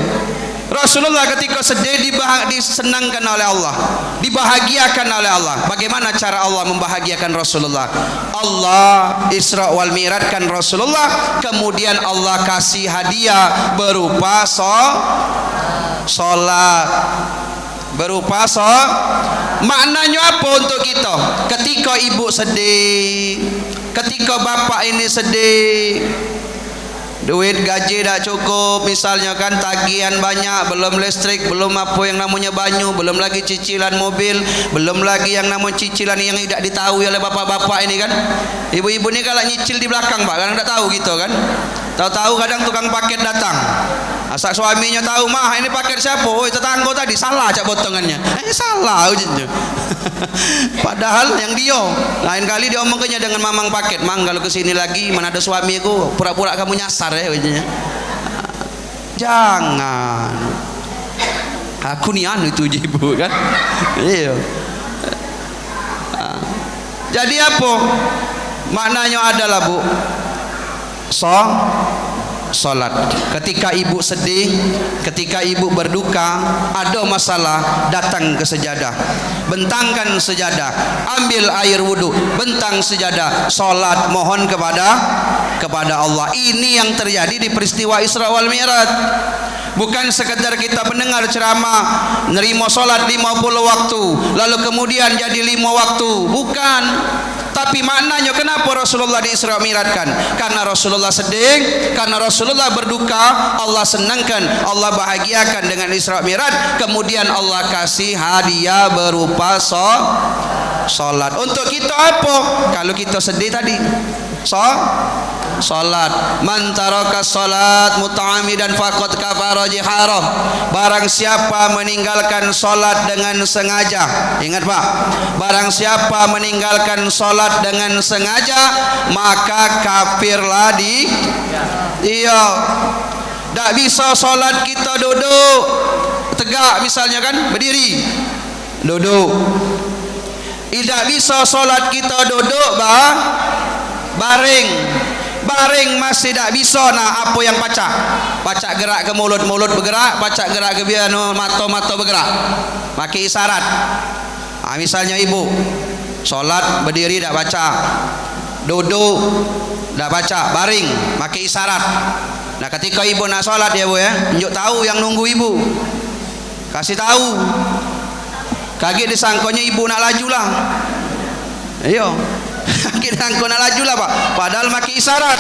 Rasulullah ketika sedih disenangkan oleh Allah, dibahagiakan oleh Allah. Bagaimana cara Allah membahagiakan Rasulullah? Allah Isra wal Mi'rajkan Rasulullah, kemudian Allah kasih hadiah berupa salat. Berupa maknanya apa untuk kita? Ketika ibu sedih, ketika bapak ini sedih, duit gaji tak cukup misalnya kan, tagihan banyak, belum listrik, belum apa yang namanya banyu, belum lagi cicilan mobil, belum lagi yang namanya cicilan yang tidak ditahui oleh bapak-bapak ini kan. Ibu-ibu ini kalau nyicil di belakang Pak, kadang tak tahu gitu kan. Tahu-tahu kadang tukang paket datang, asal suaminya tahu, mah ini paket siapa? Oh tetangga tadi, salah cak potongannya. Salah ujinya. Padahal yang dia lain kali dia omongnya dengan mamang paket, mang kalau kesini lagi mana ada suamiku, pura-pura kamu nyasar ya ujinya. Jangan. Aku nih anu itu ibu kan. Iya. Jadi apa maknanya adalah Bu, salat. Ketika ibu sedih, ketika ibu berduka, ada masalah, datang ke sejadah, bentangkan sejadah, ambil air wudu, bentang sejadah, salat, mohon kepada Allah. Ini yang terjadi di peristiwa Isra wal Mi'raj. Bukan sekedar kita mendengar ceramah, nerima salat 50 waktu, lalu kemudian jadi 5 waktu. Bukan. Tapi maknanya kenapa Rasulullah di Isra Mi'rajkan? Karena Rasulullah sedih, karena Rasulullah berduka, Allah senangkan, Allah bahagiakan dengan Isra Mi'raj. Kemudian Allah kasih hadiah berupa salat. Untuk kita apa? Kalau kita sedih tadi, salat. Man taraka salat muta'ammidan faqad kafara jihara. Barang siapa meninggalkan salat dengan sengaja, ingat Pak, barang siapa meninggalkan salat dengan sengaja maka kafirlah dia. Tak bisa solat kita duduk tegak misalnya kan, berdiri, duduk. Tidak bisa solat kita duduk baring. Baring masih tak bisa. Nah, apa yang pacak gerak ke mulut bergerak, pacak gerak ke mata bergerak, pakai isyarat. Misalnya ibu solat berdiri tak baca, duduk tak baca, baring pakai isyarat. Nah, ketika ibu nak solat ya bu ya, tunjuk tahu yang nunggu ibu, kasih tahu. Kaget disangkonya ibu nak laju lah, ayo. Kita angkut nak laju lah pak, padahal maki isyarat.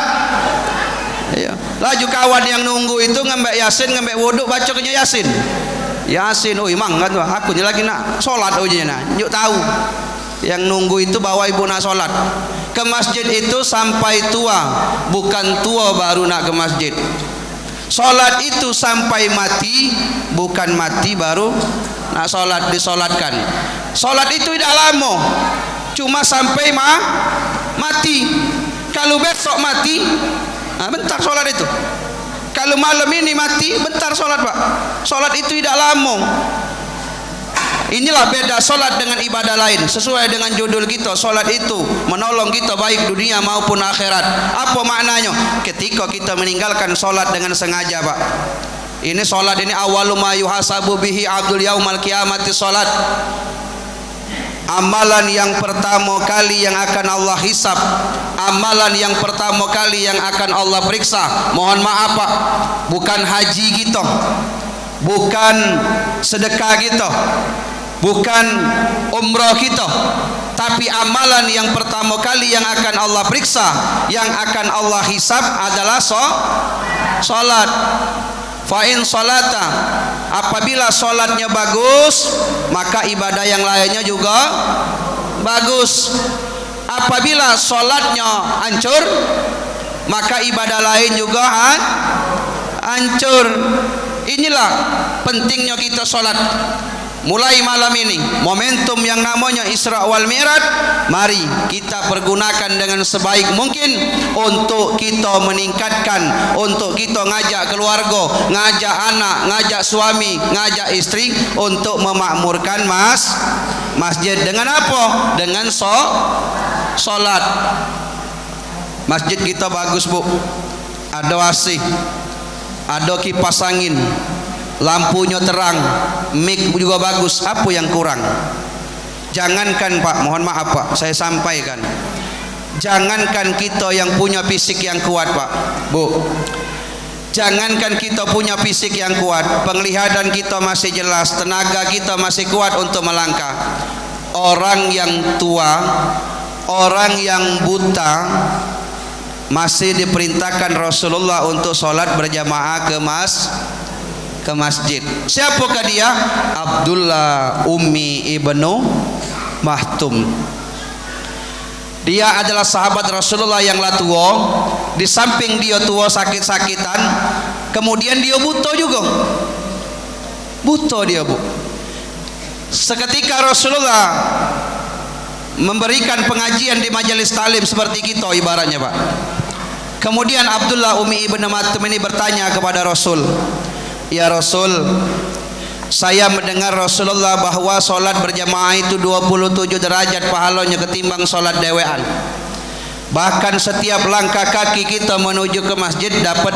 Iya. Laju kawan yang nunggu itu ngambek yasin, ngambek wuduk, baca kenya yasin. Yasin, oh imang kan tuh, aku lagi nak solat ujnya nak, yuk tahu. Yang nunggu itu bawa ibu nak solat. Ke masjid itu sampai tua, bukan tua baru nak ke masjid. Solat itu sampai mati, bukan mati baru nak solat disolatkan. Solat itu tidak lama, cuma sampai mati. Kalau besok mati, bentar solat itu. Kalau malam ini mati, bentar solat pak. Solat itu tidak lama. Inilah beda solat dengan ibadah lain. Sesuai dengan judul kita, solat itu menolong kita baik dunia maupun akhirat. Apa maknanya? Ketika kita meninggalkan solat dengan sengaja pak. Ini solat ini awalu ma yuhasabu bihi abdul yaumal qiyamati solat. Amalan yang pertama kali yang akan Allah hisab, amalan yang pertama kali yang akan Allah periksa. Mohon maaf pak, bukan haji kita, bukan sedekah kita, bukan umrah kita, tapi amalan yang pertama kali yang akan Allah periksa, yang akan Allah hisab adalah solat. Fa'in salata, apabila solatnya bagus, maka ibadah yang lainnya juga bagus. Apabila solatnya hancur, maka ibadah lain juga hancur. Inilah pentingnya kita solat. Mulai malam ini, momentum yang namanya Isra wal Mi'raj, mari kita pergunakan dengan sebaik mungkin untuk kita meningkatkan, untuk kita ngajak keluarga, ngajak anak, ngajak suami, ngajak istri untuk memakmurkan masjid. Dengan apa? Dengan solat. Masjid kita bagus bu, ada AC, ada kipas angin, lampunya terang, mic juga bagus. Apa yang kurang? Jangankan pak, mohon maaf pak, saya sampaikan, jangankan kita yang punya fisik yang kuat pak, bu, jangankan kita punya fisik yang kuat, penglihatan kita masih jelas, tenaga kita masih kuat untuk melangkah. Orang yang tua, orang yang buta masih diperintahkan Rasulullah untuk sholat berjamaah ke masjid. Siapakah dia? Abdullah Ummi ibnu Mahtum. Dia adalah sahabat Rasulullah yang tua. Di samping dia tua sakit-sakitan, kemudian dia buta juga. Buta dia bu. Seketika Rasulullah memberikan pengajian di majelis talim seperti kita ibaratnya pak. Kemudian Abdullah Ummi ibnu Mahtum ini bertanya kepada Rasul, ya Rasul, saya mendengar Rasulullah bahwa solat berjamaah itu 27 derajat pahalanya ketimbang solat dewean. Bahkan setiap langkah kaki kita menuju ke masjid dapat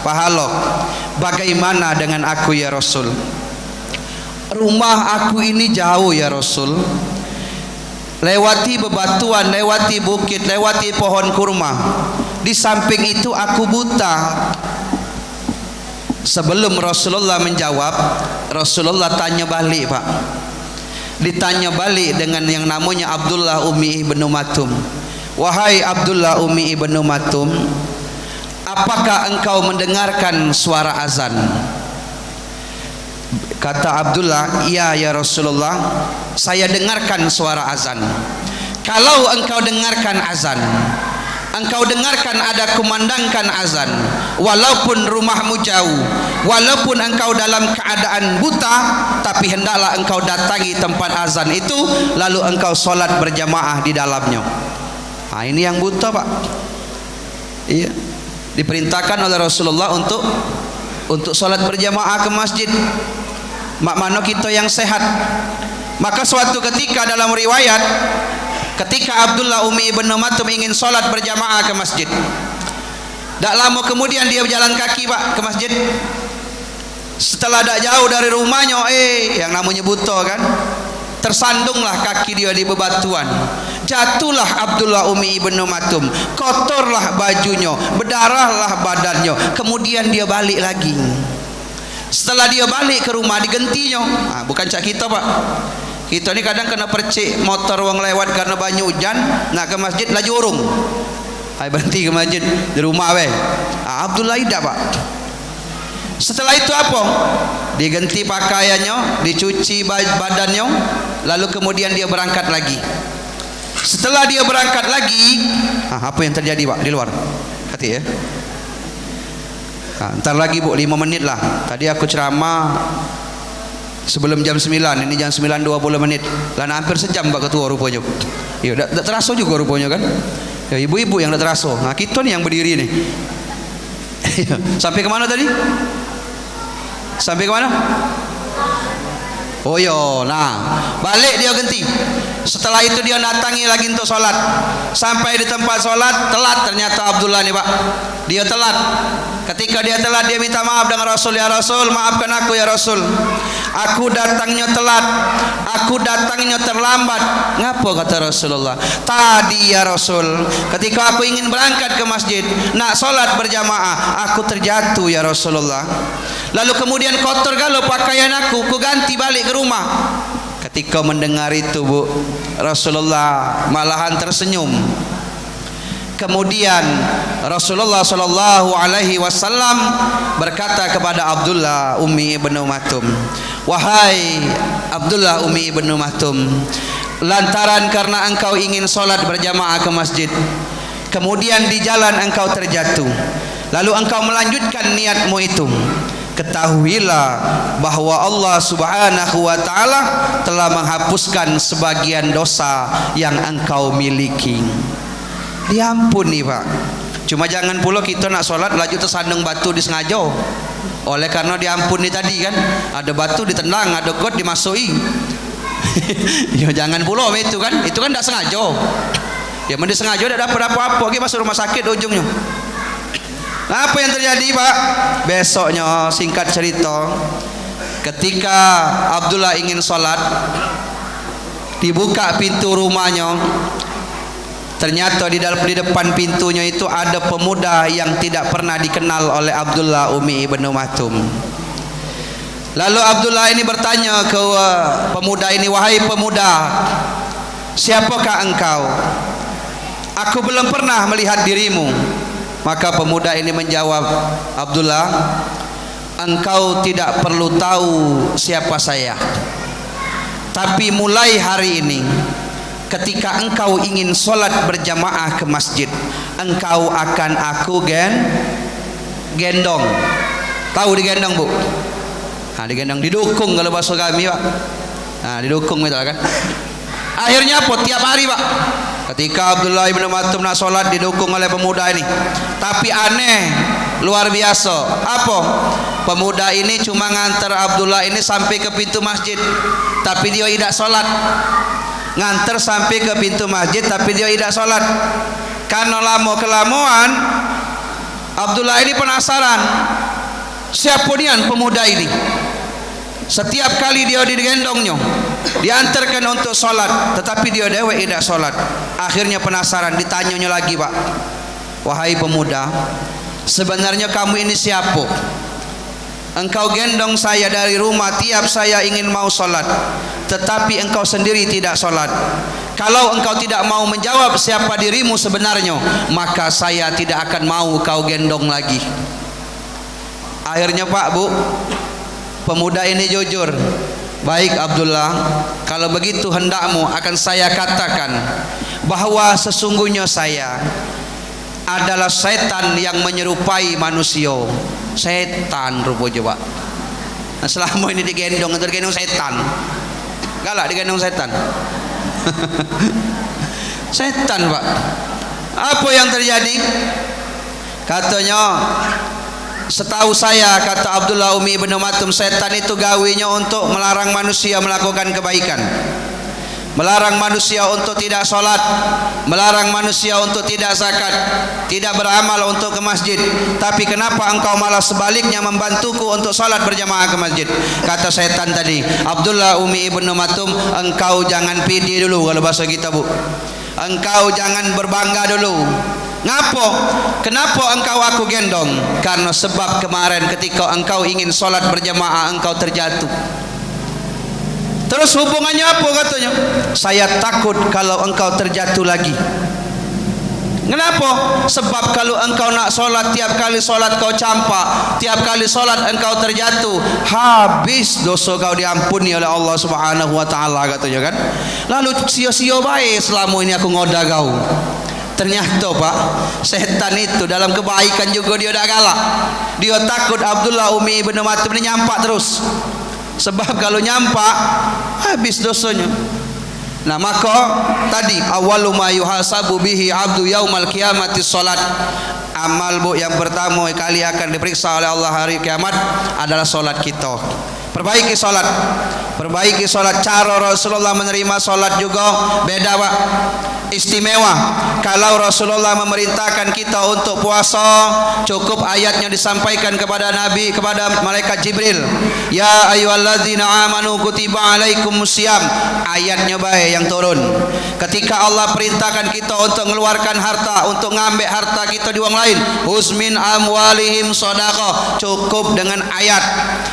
pahala. Bagaimana dengan aku ya Rasul? Rumah aku ini jauh ya Rasul, lewati bebatuan, lewati bukit, lewati pohon kurma. Di samping itu aku buta. Sebelum Rasulullah menjawab, Rasulullah tanya balik pak. Ditanya balik dengan yang namanya Abdullah Ummi ibnu Mahtum. Wahai Abdullah Ummi ibnu Mahtum, apakah engkau mendengarkan suara azan? Kata Abdullah, iya ya Rasulullah, saya dengarkan suara azan. Kalau engkau dengarkan azan, engkau dengarkan ada kumandangkan azan, walaupun rumahmu jauh, walaupun engkau dalam keadaan buta, tapi hendaklah engkau datangi tempat azan itu, lalu engkau solat berjamaah di dalamnya. Ini yang buta pak. Iya. diperintahkan oleh Rasulullah untuk sholat berjamaah ke masjid. Mak mano kita yang sehat. Maka suatu ketika dalam riwayat, ketika Abdullah Umi ibn Maktum ingin sholat berjamaah ke masjid, tak lama kemudian dia berjalan kaki pak ke masjid. Setelah tak jauh dari rumahnya, yang namanya buta kan, tersandunglah kaki dia di bebatuan. Jatuhlah Abdullah Umi ibn Maktum, kotorlah bajunya, berdarahlah badannya. Kemudian dia balik lagi. Setelah dia balik ke rumah digentinya. Bukan cak kita pak. Kita ni kadang kena percik motor wong lewat karena banyak hujan, nak ke masjid laju urung. Berhenti ke masjid di rumah weh. Abdullah tidak pak. Setelah itu apa? Diganti pakaiannya, dicuci badannya, lalu kemudian dia berangkat lagi. Setelah dia berangkat lagi, apa yang terjadi pak di luar? Hati ya. Ntar lagi bu 5 menit lah. Tadi aku ceramah sebelum jam 9, ini jam 9.20 menit. Lah hampir sejam pak ketua rupanya. Ya tak terasa juga rupanya kan. Ya ibu-ibu yang tak terasa. Nah kita nih yang berdiri nih. Sampai kemana tadi? Sampai kemana? Oh yo, nah balik dia ganti. Setelah itu dia datangi lagi untuk sholat. Sampai di tempat sholat telat ternyata Abdullah nih pak. Dia telat. Ketika dia telat, dia minta maaf dengan Rasul. Ya Rasul, maafkan aku ya Rasul, aku datangnya telat, aku datangnya terlambat. Ngapa kata Rasulullah? Tadi ya Rasul, ketika aku ingin berangkat ke masjid nak sholat berjamaah, aku terjatuh ya Rasulullah. Lalu kemudian kotor galau pakaian aku ganti balik ke rumah. Ketika mendengar itu bu, Rasulullah malahan tersenyum. Kemudian Rasulullah sallallahu alaihi wasallam berkata kepada Abdullah Umi ibn Maktum, wahai Abdullah Umi ibn Maktum, lantaran karena engkau ingin sholat berjamaah ke masjid, kemudian di jalan engkau terjatuh, lalu engkau melanjutkan niatmu itu, ketahuilah bahwa Allah subhanahu wa ta'ala telah menghapuskan sebagian dosa yang engkau miliki. Diampuni pak. Cuma jangan pula kita nak sholat laju tersandung batu disengaja. Oleh karena diampuni tadi kan, ada batu ditendang, ada got dimasuki. Ya jangan pula itu kan tak sengaja. Ya mending sengaja tak dapat apa-apa, lagi masuk rumah sakit ujungnya. Apa yang terjadi pak? Besoknya singkat cerita, ketika Abdullah ingin sholat, dibuka pintu rumahnya. Ternyata di depan pintunya itu ada pemuda yang tidak pernah dikenal oleh Abdullah Umi ibn Maktum. Lalu Abdullah ini bertanya ke pemuda ini, wahai pemuda, siapakah engkau? Aku belum pernah melihat dirimu. Maka pemuda ini menjawab, Abdullah, engkau tidak perlu tahu siapa saya. Tapi mulai hari ini, ketika engkau ingin sholat berjamaah ke masjid, engkau akan aku gendong. Tahu digendong bu? Digendong, didukung kalau bahasa kami pak. Didukung gitu kan. Akhirnya apa? Tiap hari pak, ketika Abdullah ibn Maktum nak sholat didukung oleh pemuda ini. Tapi aneh, luar biasa. Apa? Pemuda ini cuma ngantar Abdullah ini sampai ke pintu masjid, tapi dia tidak sholat. Nganter sampai ke pintu masjid tapi dia tidak sholat. Karena lama kelamaan Abdullah ini penasaran, siapa dia pemuda ini. Setiap kali dia digendongnya, diantarkan untuk sholat, tetapi dia dewek tidak sholat. Akhirnya penasaran, ditanyanya lagi pak, wahai pemuda, sebenarnya kamu ini siapa? Engkau gendong saya dari rumah tiap saya ingin mau sholat, tetapi engkau sendiri tidak sholat. Kalau engkau tidak mau menjawab siapa dirimu sebenarnya, maka saya tidak akan mau kau gendong lagi. Akhirnya pak bu, pemuda ini jujur, baik Abdullah, kalau begitu hendakmu akan saya katakan bahwa sesungguhnya saya adalah setan yang menyerupai manusia. Setan rupanya pak. Nah, selama ini digendong setan, galak digendong setan. Setan pak. Apa yang terjadi? Katanya, setahu saya, kata Abdullah Umi ibn Maktum, setan itu gawinya untuk melarang manusia melakukan kebaikan, melarang manusia untuk tidak sholat, melarang manusia untuk tidak zakat, tidak beramal untuk ke masjid. Tapi kenapa engkau malah sebaliknya membantuku untuk sholat berjamaah ke masjid? Kata setan tadi, Abdullah Umi ibn Maktum, engkau jangan pidi dulu, kalau bahasa kita bu, engkau jangan berbangga dulu. Ngapo? Kenapa engkau aku gendong? Karena sebab kemarin ketika engkau ingin sholat berjamaah engkau terjatuh. Terus hubungannya apa katanya? Saya takut kalau engkau terjatuh lagi. Kenapa? Sebab kalau engkau nak solat, tiap kali solat kau campak, tiap kali solat engkau terjatuh, habis dosa kau diampuni oleh Allah Subhanahu wa taala katanya kan. Lalu sia-sia baik selama ini aku ngoda kau. Ternyata Pak, setan itu dalam kebaikan juga dia dah galak. Dia takut Abdullah Umi ibn Maktum ini nyampak terus. Sebab kalau nyampak habis dosanya. Nah maka tadi awwalu ma yuhasabu bihi abdu yaumal qiyamati salat. Amal bu yang pertama kali akan diperiksa oleh Allah hari kiamat adalah solat kita. Perbaiki solat, perbaiki solat. Cara Rasulullah menerima solat juga beda Pak, istimewa. Kalau Rasulullah memerintahkan kita untuk puasa, cukup ayatnya disampaikan kepada Nabi, kepada malaikat Jibril, ya ayyuhalladzina amanu kutiba alaikumusiyam. Ayatnya baik yang turun. Ketika Allah perintahkan kita untuk mengeluarkan harta, untuk ngambil harta kita di orang lain, husmin amwalihim shadaqah, cukup dengan ayat.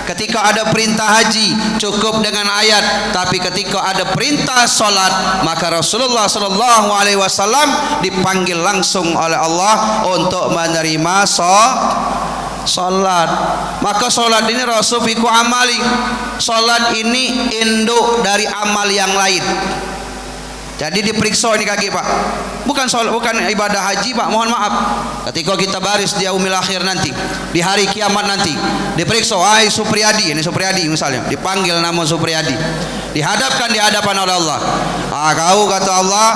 Ketika ada perintah haji, cukup dengan ayat. Tapi ketika ada perintah solat, maka Rasulullah sallallahu alaihi wasallam dipanggil langsung oleh Allah untuk menerima solat. Maka solat ini Rasul fiku amali. Solat ini induk dari amal yang lain. Jadi diperiksa ini kaki Pak. Bukan solat, bukan ibadah haji Pak, mohon maaf. Ketika kita baris di yaumil akhir nanti, di hari kiamat nanti, diperiksa, hai Supriyadi, ini Supriyadi misalnya, dipanggil nama Supriyadi, dihadapkan di hadapan oleh Allah. Kau kata Allah,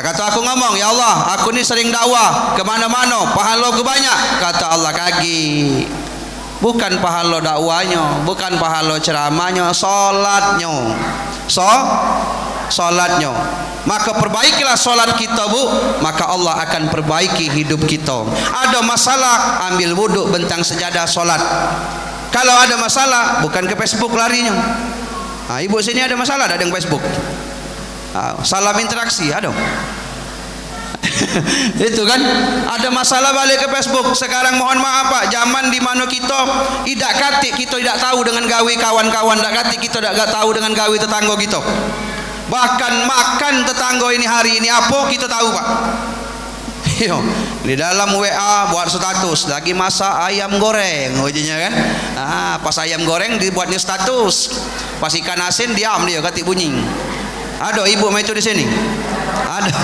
kata aku ngomong, ya Allah, aku ni sering dakwah kemana-mana, pahala aku banyak. Kata Allah, kaki. Bukan pahala dakwanya, bukan pahala ceramahnya, solatnya. Solatnya. Maka perbaikilah solat kita bu, maka Allah akan perbaiki hidup kita. Ada masalah, ambil wuduk, bentang sejadah, solat. Kalau ada masalah, bukan ke Facebook larinya. Ibu sini ada masalah, ada yang Facebook. Salam interaksi, ada. Itu kan, ada masalah balik ke Facebook. Sekarang mohon maaf Pak, zaman di mana kita tidak katik, kita tidak tahu dengan gawi kawan-kawan, tidak katik, kita tidak tahu dengan gawi tetangga kita. Bahkan makan tetangga ini hari ini apa kita tahu Pak. Yo, di dalam WA buat status lagi masak ayam goreng ujinya kan. Pas ayam goreng dibuatnya status. Pas ikan asin diam dia ketik bunyi. Ada ibu itu di sini. Ada.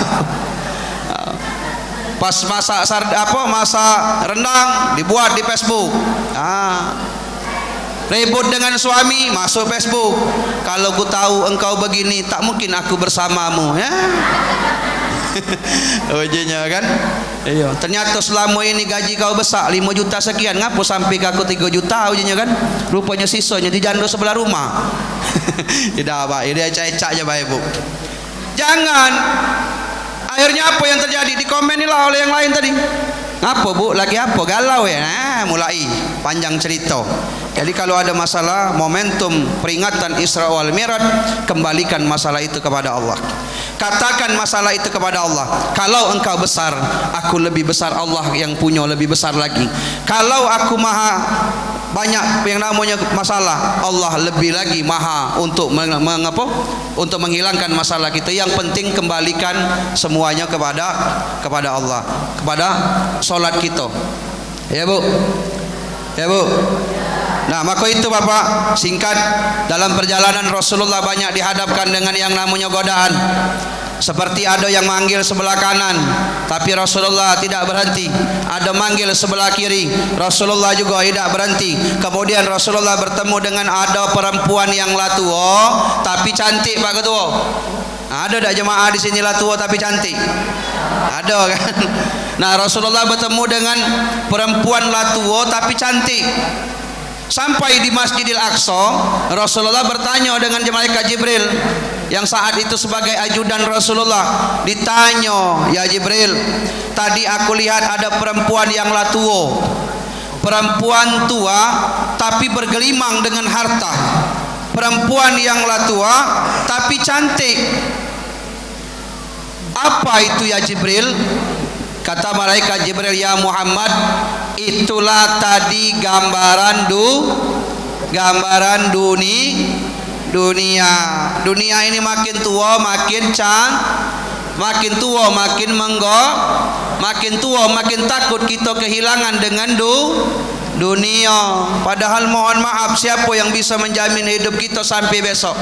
Pas masak masak rendang dibuat di Facebook. Ribut dengan suami masuk Facebook. Kalau ku tahu engkau begini, tak mungkin aku bersamamu ya. Ujinya kan. Iya, ternyata selama ini gaji kau besar 5 juta sekian, ngapo sampai ke aku 3 juta ujinya kan. Rupanya sisanya di janda sebelah rumah. Tidak Pak, dia cecak aja Pak Ibu. Jangan. Akhirnya apa yang terjadi? Dikomenilah oleh yang lain tadi. Apa bu? Lagi apa? Galau ya? Mulai panjang cerita. Jadi kalau ada masalah, momentum peringatan Isra wal Mi'raj, kembalikan masalah itu kepada Allah. Katakan masalah itu kepada Allah. Kalau engkau besar, aku lebih besar, Allah yang punya lebih besar lagi. Kalau aku maha banyak yang namanya masalah, Allah lebih lagi maha untuk untuk menghilangkan masalah kita. Yang penting kembalikan semuanya kepada Allah, kepada solat kita. Ya bu, ya bu. Nah maka itu Bapak, singkat, dalam perjalanan Rasulullah banyak dihadapkan dengan yang namanya godaan. Seperti ada yang manggil sebelah kanan, tapi Rasulullah tidak berhenti. Ada manggil sebelah kiri, Rasulullah juga tidak berhenti. Kemudian Rasulullah bertemu dengan ada perempuan yang latua tapi cantik Pak Ketua. Ada tak jemaah di sini latua tapi cantik? Ada kan? Nah, Rasulullah bertemu dengan perempuan latuo tapi cantik. Sampai di Masjidil Aqsa, Rasulullah bertanya dengan malaikat Jibril yang saat itu sebagai ajudan Rasulullah. Ditanya, ya Jibril, tadi aku lihat ada perempuan yang latuo, perempuan tua tapi bergelimang dengan harta, perempuan yang latua tapi cantik. Apa itu ya Jibril? Kata malaikat Jibril, ya Muhammad, itulah tadi gambaran dunia. Dunia ini makin tua makin makin tua makin makin tua makin takut kita kehilangan dengan dunia. Padahal mohon maaf, siapa yang bisa menjamin hidup kita sampai besok?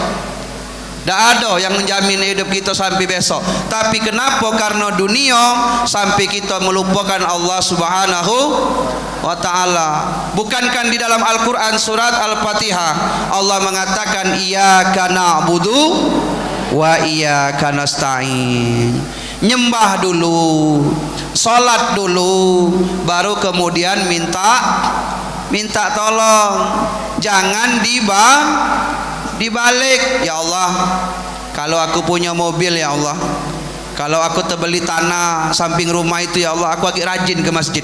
Tak ada yang menjamin hidup kita sampai besok. Tapi kenapa? Karena dunia sampai kita melupakan Allah Subhanahu wa ta'ala. Bukankah di dalam Al-Quran surat Al-Fatihah Allah mengatakan iyyaka na'budu wa iyyaka nasta'in. Nyembah dulu, salat dulu, baru kemudian minta tolong. Jangan dibalik. Ya Allah, kalau aku punya mobil, ya Allah, kalau aku terbeli tanah samping rumah itu, ya Allah, aku agak rajin ke masjid.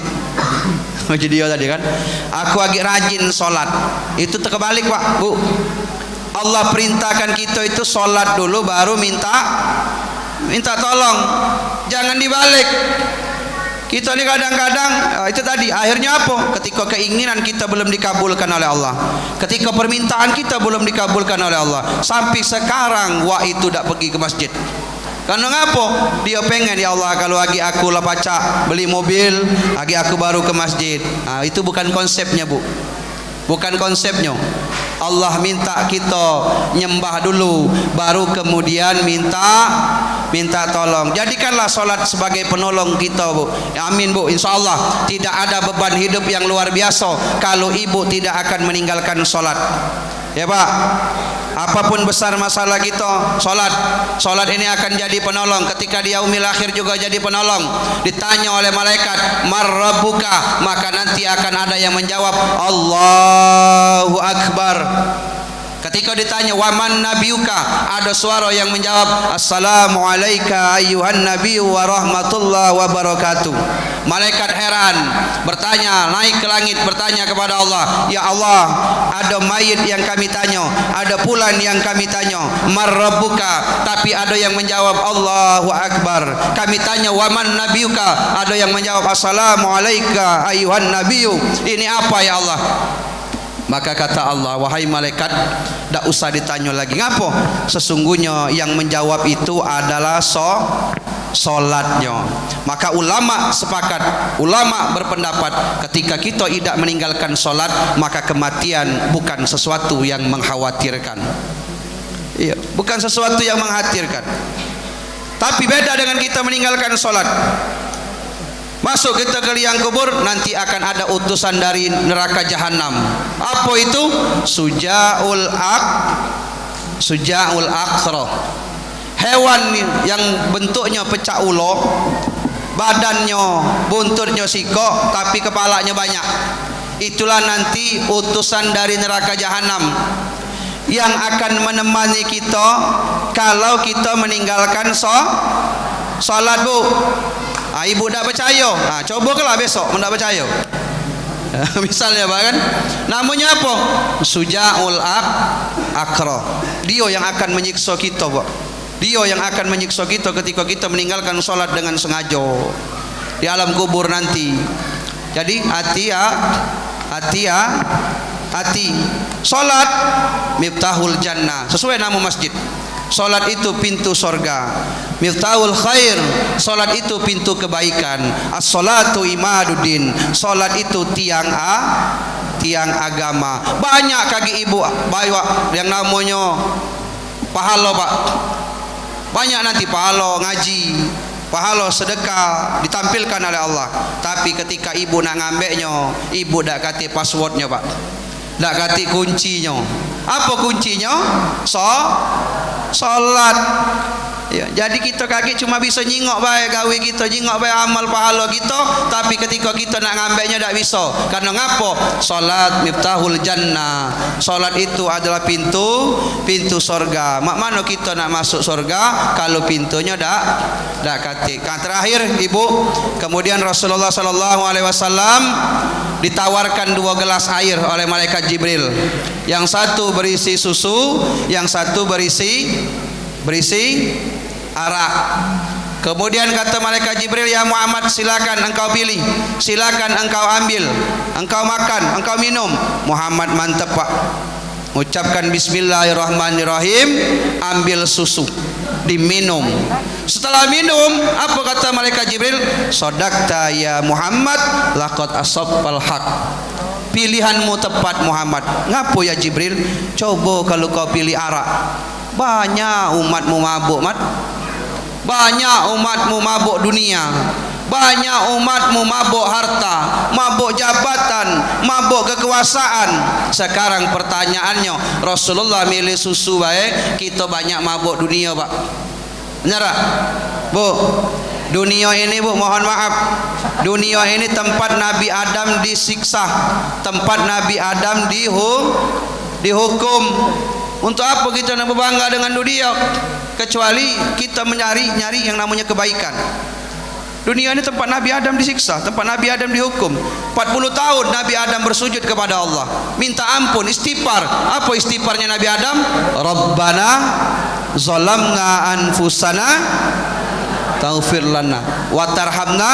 Jadi dia tadi kan, aku agak rajin sholat. Itu terbalik Pak, Bu. Allah perintahkan kita itu sholat dulu baru minta tolong. Jangan dibalik. Kita ni kadang-kadang itu tadi akhirnya apa? Ketika keinginan kita belum dikabulkan oleh Allah, ketika permintaan kita belum dikabulkan oleh Allah, sampai sekarang itu tak pergi ke masjid. Karena ngapa? Dia pengen, ya Allah, kalau lagi aku lah pacak beli mobil, lagi aku baru ke masjid. Itu bukan konsepnya, Bu. Bukan konsepnya. Allah minta kita nyembah dulu, baru kemudian minta tolong. Jadikanlah solat sebagai penolong kita, Bu. Amin, Bu. InsyaAllah tidak ada beban hidup yang luar biasa kalau ibu tidak akan meninggalkan solat. Ya Pak, apapun besar masalah kita, solat ini akan jadi penolong. Ketika di yaumil akhir juga jadi penolong. Ditanya oleh malaikat, mar rabbuka, maka nanti akan ada yang menjawab Allahu Akbar. Ketika ditanya waman nabiuka, ada suara yang menjawab assalamu alayka ayyuhan nabiyyu wa rahmatullahi wa barakatuh. Malaikat heran, bertanya, naik ke langit, bertanya kepada Allah, ya Allah, ada mayit yang kami tanya, ada pulan yang kami tanya, mar rabbuka, tapi ada yang menjawab Allahu Akbar. Kami tanya waman nabiuka, ada yang menjawab assalamu alayka ayyuhan nabiyyu. Ini apa ya Allah? Maka kata Allah, wahai malaikat, tak usah ditanya lagi. Ngapa? Sesungguhnya yang menjawab itu adalah solatnya. Maka ulama sepakat, ulama berpendapat, ketika kita tidak meninggalkan solat, maka kematian bukan sesuatu yang mengkhawatirkan. Iya, bukan sesuatu yang mengkhawatirkan. Tapi beda dengan kita meninggalkan solat. Masuk kita ke liang kubur, nanti akan ada utusan dari neraka jahanam. Apa itu? Sujaul aqra. Hewan yang bentuknya pecah ulo, badannya buntutnya siko, tapi kepalanya banyak. Itulah nanti utusan dari neraka jahanam yang akan menemani kita kalau kita meninggalkan salat, Bu. Ibu tak percaya, cobalah besok tidak percaya. Misalnya kan, namanya apa? Sujaul aqra. Dia yang akan menyiksa kita, Pak. Dia yang akan menyiksa kita ketika kita meninggalkan solat dengan sengaja di alam kubur nanti. Jadi hati. Solat miftahul jannah, sesuai nama masjid. Solat itu pintu sorga. Miftahul khair, solat itu pintu kebaikan. As-salatu imaduddin, solat itu tiang agama. Banyak kaki ibu bawa yang namanya pahala, Pak. Banyak nanti pahala ngaji, pahala sedekah ditampilkan oleh Allah. Tapi ketika ibu nak ngambilnya, ibu dak kati passwordnya, Pak. Dak kati kuncinya. Apa kuncinya? Salat. Ya, jadi kita kaki cuma bisa nyingok baik gawe kita, nyingok baik amal pahala kita, tapi ketika kita nak ngambilnya tak bisa. Karena ngapo? Salat miftahul jannah. Salat itu adalah pintu surga. Mak mana kita nak masuk surga kalau pintunya dak katik. Terakhir Ibu, kemudian Rasulullah sallallahu alaihi wasallam ditawarkan 2 gelas air oleh malaikat Jibril. Yang satu berisi susu, yang satu berisi arak. Kemudian kata malaikat Jibril, ya Muhammad, silakan engkau pilih, silakan engkau ambil, engkau makan, engkau minum. Muhammad, mantap Pak. Ucapkan bismillahirrahmanirrahim, ambil susu, diminum. Setelah minum, apa kata malaikat Jibril? Sadaqta ya Muhammad, laqad asabal haq. Pilihanmu tepat Muhammad. Ngapo ya Jibril? Coba kalau kau pilih arak, banyak umatmu mabuk, Mat. Banyak umatmu mabuk dunia, banyak umatmu mabuk harta, mabuk jabatan, mabuk kekuasaan. Sekarang pertanyaannya, Rasulullah milih susu baik, kita banyak mabuk dunia, Pak. Benar tak? Bu, dunia ini Bu, mohon maaf, dunia ini tempat Nabi Adam disiksa, tempat Nabi Adam dihukum. Untuk apa kita nak berbangga dengan dunia, kecuali kita mencari yang namanya kebaikan. Dunia ini tempat Nabi Adam disiksa, tempat Nabi Adam dihukum. 40 tahun Nabi Adam bersujud kepada Allah, minta ampun, istighfar. Apa istighfarnya Nabi Adam? Rabbana zalamna anfusana taghfir lana wa tarhamna.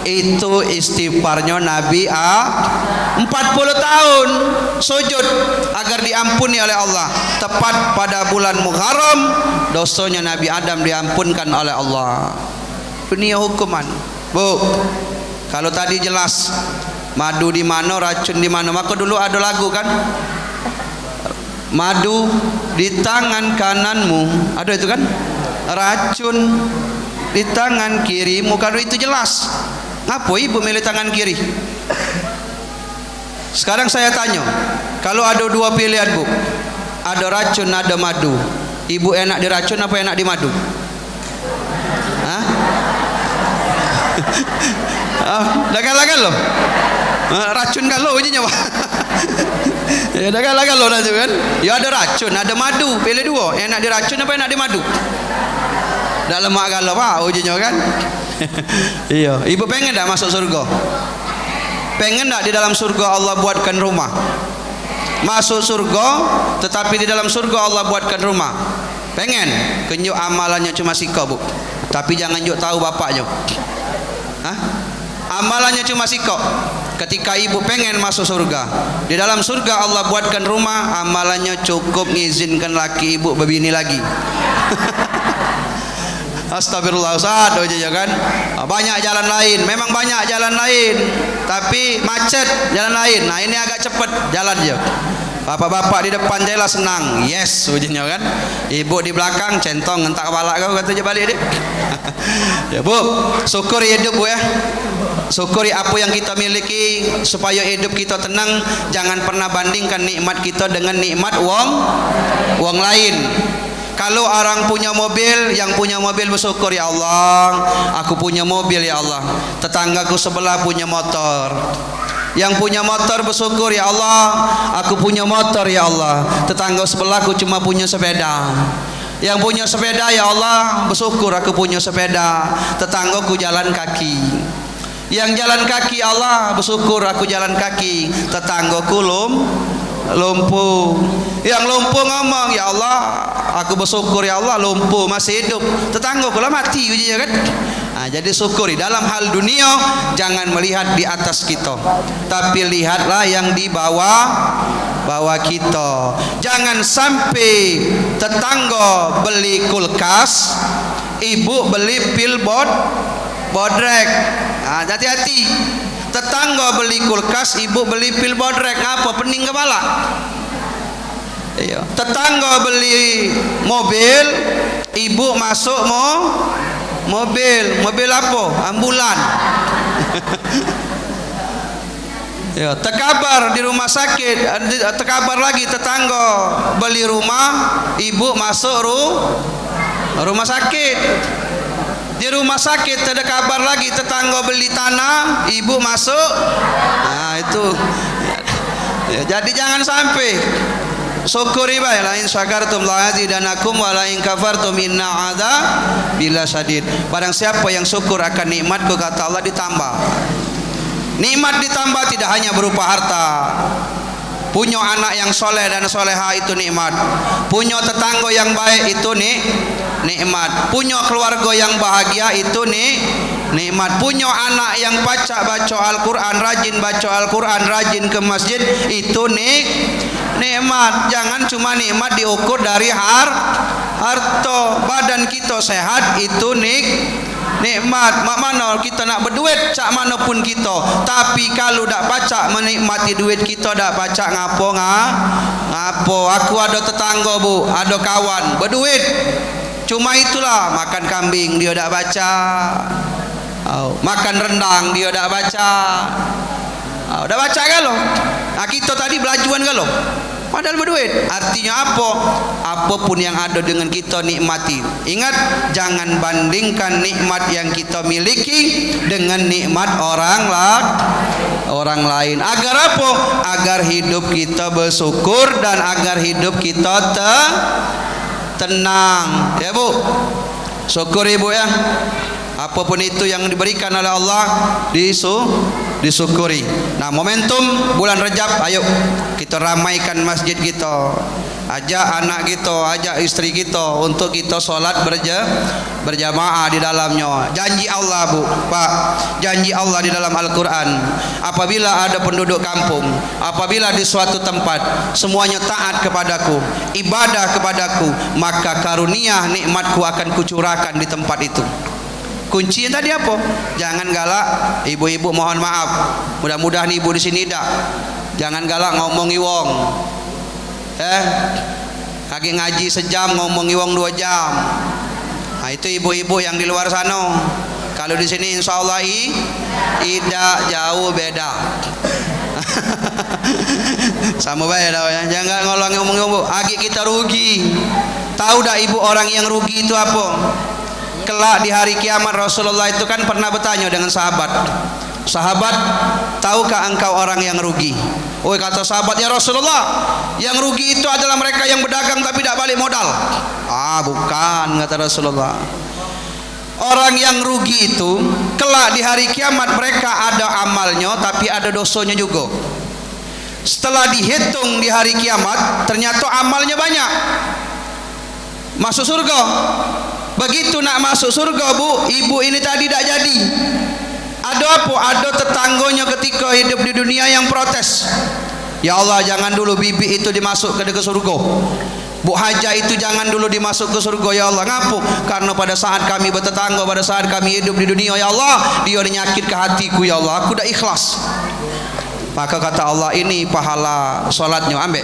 Itu istighfarnya Nabi 40 tahun sujud agar diampuni oleh Allah. Tepat pada bulan Muharram, dosanya Nabi Adam diampunkan oleh Allah. Dunia hukuman, Bu. Kalau tadi jelas madu di mana, racun di mana, maka dulu ada lagu kan, madu di tangan kananmu, ada itu kan, racun di tangan kirimu. Kalau itu jelas, ngapa Ibu milih tangan kiri? Sekarang saya tanya, kalau ada 2 pilihan Bu, ada racun ada madu, Ibu enak di racun apa enak di madu? Hah? Dagang-dagang loh, racun kalau ujinya Pak. Ya dagang-dagang loh nanti kan. Ya ada racun ada madu, pilih 2, enak di racun apa enak di madu? Dak lemak galau Pak ujinya kan. Iya, Ibu pengen tak masuk surga? Pengen tak di dalam surga Allah buatkan rumah? Masuk surga, tetapi di dalam surga Allah buatkan rumah. Pengen? Kenjuk amalannya cuma sika Bu, tapi jangan juk tahu bapaknya. Hah? Amalannya cuma sika. Ketika Ibu pengen masuk surga, di dalam surga Allah buatkan rumah, amalannya cukup ngizinkan laki Ibu berbini lagi. Astagfirullah Ustaz, ya kan? Banyak jalan lain, memang banyak jalan lain, tapi macet jalan lain. Nah ini agak cepat jalan je. Bapak-bapak di depan je lah senang, yes, ujinya kan. Ibu di belakang centong entak kepala kau, kata je balik dek. Ya Bu, syukuri hidup Bu ya. Syukuri apa yang kita miliki supaya hidup kita tenang. Jangan pernah bandingkan nikmat kita dengan nikmat wong lain. Kalau orang punya mobil, yang punya mobil bersyukur, ya Allah, aku punya mobil ya Allah. Tetanggaku sebelah punya motor. Yang punya motor bersyukur, ya Allah, aku punya motor ya Allah. Tetangga sebelahku cuma punya sepeda. Yang punya sepeda, ya Allah, bersyukur aku punya sepeda. Tetanggaku jalan kaki. Yang jalan kaki, Allah, bersyukur aku jalan kaki. Tetanggaku lumpuh. Yang lumpuh ngomong, ya Allah, aku bersyukur ya Allah lumpuh masih hidup. Tetangga pula mati ujinya kan. Nah, jadi syukuri dalam hal dunia, jangan melihat di atas kita, tapi lihatlah yang di bawah kita. Jangan sampai tetangga beli kulkas, ibu beli pil bodrek. Nah, hati-hati. Tetangga beli kulkas, ibu beli pil bodrek. Apa? Pening kepala. Iya. Tetangga beli mobil, ibu masuk mobil apa? Ambulan. Ya, terkabar di rumah sakit, terkabar lagi tetangga beli rumah, ibu masuk rumah sakit. Di rumah sakit ada kabar lagi tetangga beli tanah, ibu masuk. Nah itu ya, jadi jangan sampai. Syukuri bae, la in syakartum la azidanakum wa la in kafartum inna adzabi lasyadid. Barang siapa yang syukur akan nikmatku, kata Allah, ditambah. Nikmat ditambah tidak hanya berupa harta. Punya anak yang soleh dan soleha itu nikmat. Punya tetangga yang baik itu nikmat. Punya keluarga yang bahagia itu nikmat. Punya anak yang baca Al-Quran, rajin baca Al-Quran, rajin ke masjid, itu nikmat. Jangan cuma nikmat diukur dari harta. Badan kita sehat itu nikmat. Mak mana kita nak berduit cak mana pun kita, tapi kalau dak pacak menikmati duit kita, dak pacak ngapo. Aku ada tetangga bu, ada kawan berduit, cuma itulah makan kambing dia dak baca, makan rendang dia dak baca, dak baca kalau. Nah kita tadi belajuan kalau padahal berduit. Artinya apa? Apapun yang ada dengan kita nikmati. Ingat, jangan bandingkan nikmat yang kita miliki dengan nikmat orang lain. Agar apa? Agar hidup kita bersyukur dan agar hidup kita tenang. Ya bu, syukur ibu ya. Apapun itu yang diberikan oleh Allah disyukuri. Nah, momentum bulan Rajab, ayo kita ramaikan masjid kita, ajak anak kita, ajak istri kita untuk kita solat berjamaah di dalamnya. Janji Allah bu, Pak, janji Allah di dalam Al-Quran, apabila ada penduduk kampung, apabila di suatu tempat semuanya taat kepadaku, ibadah kepadaku, maka karunia nikmatku akan kucurahkan di tempat itu. Kuncinya tadi apa? Jangan galak. Ibu-ibu mohon maaf, mudah-mudahan ibu di sini dak. Jangan galak ngomongi wong. Lagi ngaji sejam ngomongi wong 2 jam. Nah itu ibu-ibu yang di luar sana. Kalau di sini insya Allah tidak jauh beda. Sama baik dah ya. Jangan ngomong bu. Agi kita rugi. Tahu dah ibu orang yang rugi itu apa? Kelak di hari kiamat Rasulullah itu kan pernah bertanya dengan sahabat. Sahabat, tahukah engkau orang yang rugi? Oh kata sahabat, ya Rasulullah, yang rugi itu adalah mereka yang berdagang tapi tidak balik modal. Bukan, kata Rasulullah. Orang yang rugi itu kelak di hari kiamat mereka ada amalnya tapi ada dosanya juga. Setelah dihitung di hari kiamat ternyata amalnya banyak, masuk surga. Begitu nak masuk surga bu, ibu ini tadi tak jadi. Ada apa? Ada tetangganya ketika hidup di dunia yang protes. Ya Allah, jangan dulu bibi itu dimasuk ke surga. Bu Haja itu jangan dulu dimasuk ke surga ya Allah. Ngapu? Karena pada saat kami bertetangga, pada saat kami hidup di dunia ya Allah, dia menyakit ke hatiku ya Allah. Aku dah ikhlas. Maka kata Allah, ini pahala solatnya, ambil.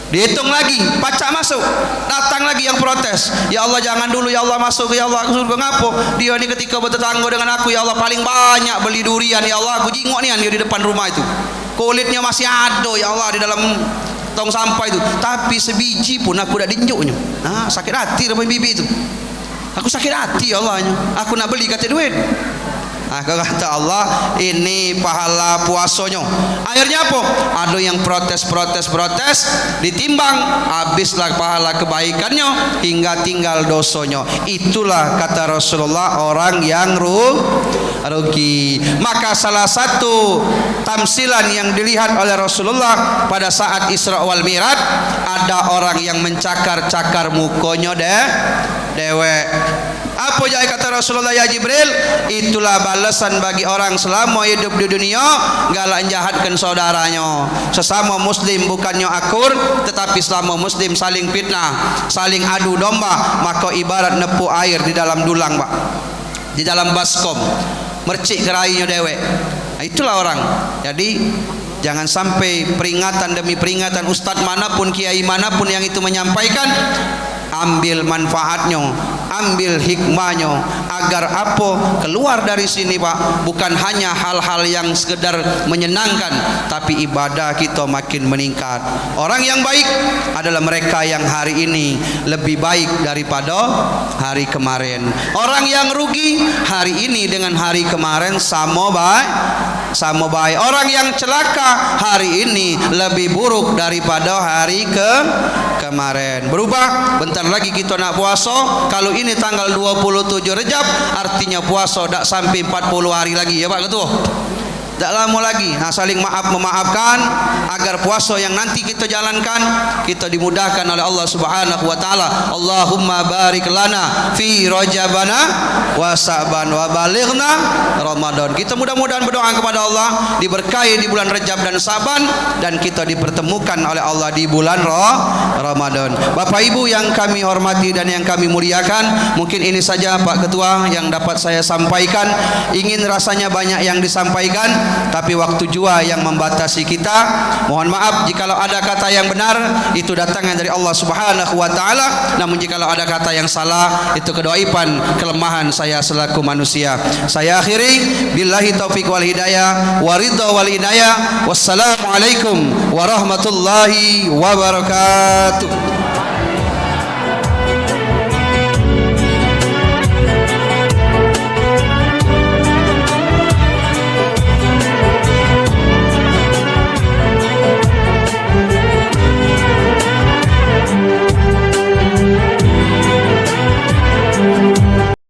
Dihitung lagi, pacak masuk, datang lagi yang protes. Ya Allah jangan dulu ya Allah masuk ya Allah, aku surga. Ngapo? Dia ini ketika bertetangga dengan aku ya Allah paling banyak beli durian ya Allah. Aku jingok nih dia di depan rumah itu, kulitnya masih ada ya Allah di dalam tong sampah itu, tapi sebiji pun aku dah dinjuknya. Nah sakit hati sama bibi itu. Aku sakit hati ya Allahnya. Aku nak beli kata duit. Kata Allah, ini pahala puasanya. Akhirnya apa? Ada yang protes, ditimbang, habislah pahala kebaikannya hingga tinggal dosanya. Itulah kata Rasulullah orang yang rugi. Maka salah satu tamsilan yang dilihat oleh Rasulullah pada saat Isra wal Mi'raj, ada orang yang mencakar-cakar mukanya dewek. Apa jadi kata Rasulullah, ya Jibril, itulah balasan bagi orang selama hidup di dunia galak jahatkan saudaranya. Sesama muslim bukannya akur, tetapi selama muslim saling fitnah, saling adu domba, maka ibarat nepu air di dalam dulang, Pak, di dalam baskom, mercik kerainya dewek. Itulah orang. Jadi jangan sampai peringatan demi peringatan ustadz manapun, kiai manapun yang itu menyampaikan, ambil manfaatnya, ambil hikmahnya agar apa keluar dari sini Pak, bukan hanya hal-hal yang sekedar menyenangkan, tapi ibadah kita makin meningkat. Orang yang baik adalah mereka yang hari ini lebih baik daripada hari kemarin. Orang yang rugi hari ini dengan hari kemarin sama baik. Orang yang celaka hari ini lebih buruk daripada hari kemarin. Berubah, bentar lagi kita nak puasa. Kalau ini tanggal 27 Rejab, artinya puasa dak sampai 40 hari lagi ya Pak Ketua. Tak lama lagi. Nah, saling maaf memaafkan agar puasa yang nanti kita jalankan kita dimudahkan oleh Allah Subhanahu wa taala. Allahumma barik lana fi rajabana wa sa'ban wa balighna Ramadan. Kita mudah-mudahan berdoa kepada Allah diberkahi di bulan Rajab dan Sa'ban, dan kita dipertemukan oleh Allah di bulan Ramadan. Bapak Ibu yang kami hormati dan yang kami muliakan, mungkin ini saja Pak Ketua yang dapat saya sampaikan. Ingin rasanya banyak yang disampaikan, tapi waktu jua yang membatasi kita. Mohon maaf jikalau ada kata yang benar, itu datangnya dari Allah Subhanahu wa taala. Namun jikalau ada kata yang salah, itu kedaipan kelemahan saya selaku manusia. Saya akhiri, billahi taufik wal hidayah wa ridha wal inayah. Wassalamualaikum warahmatullahi wabarakatuh.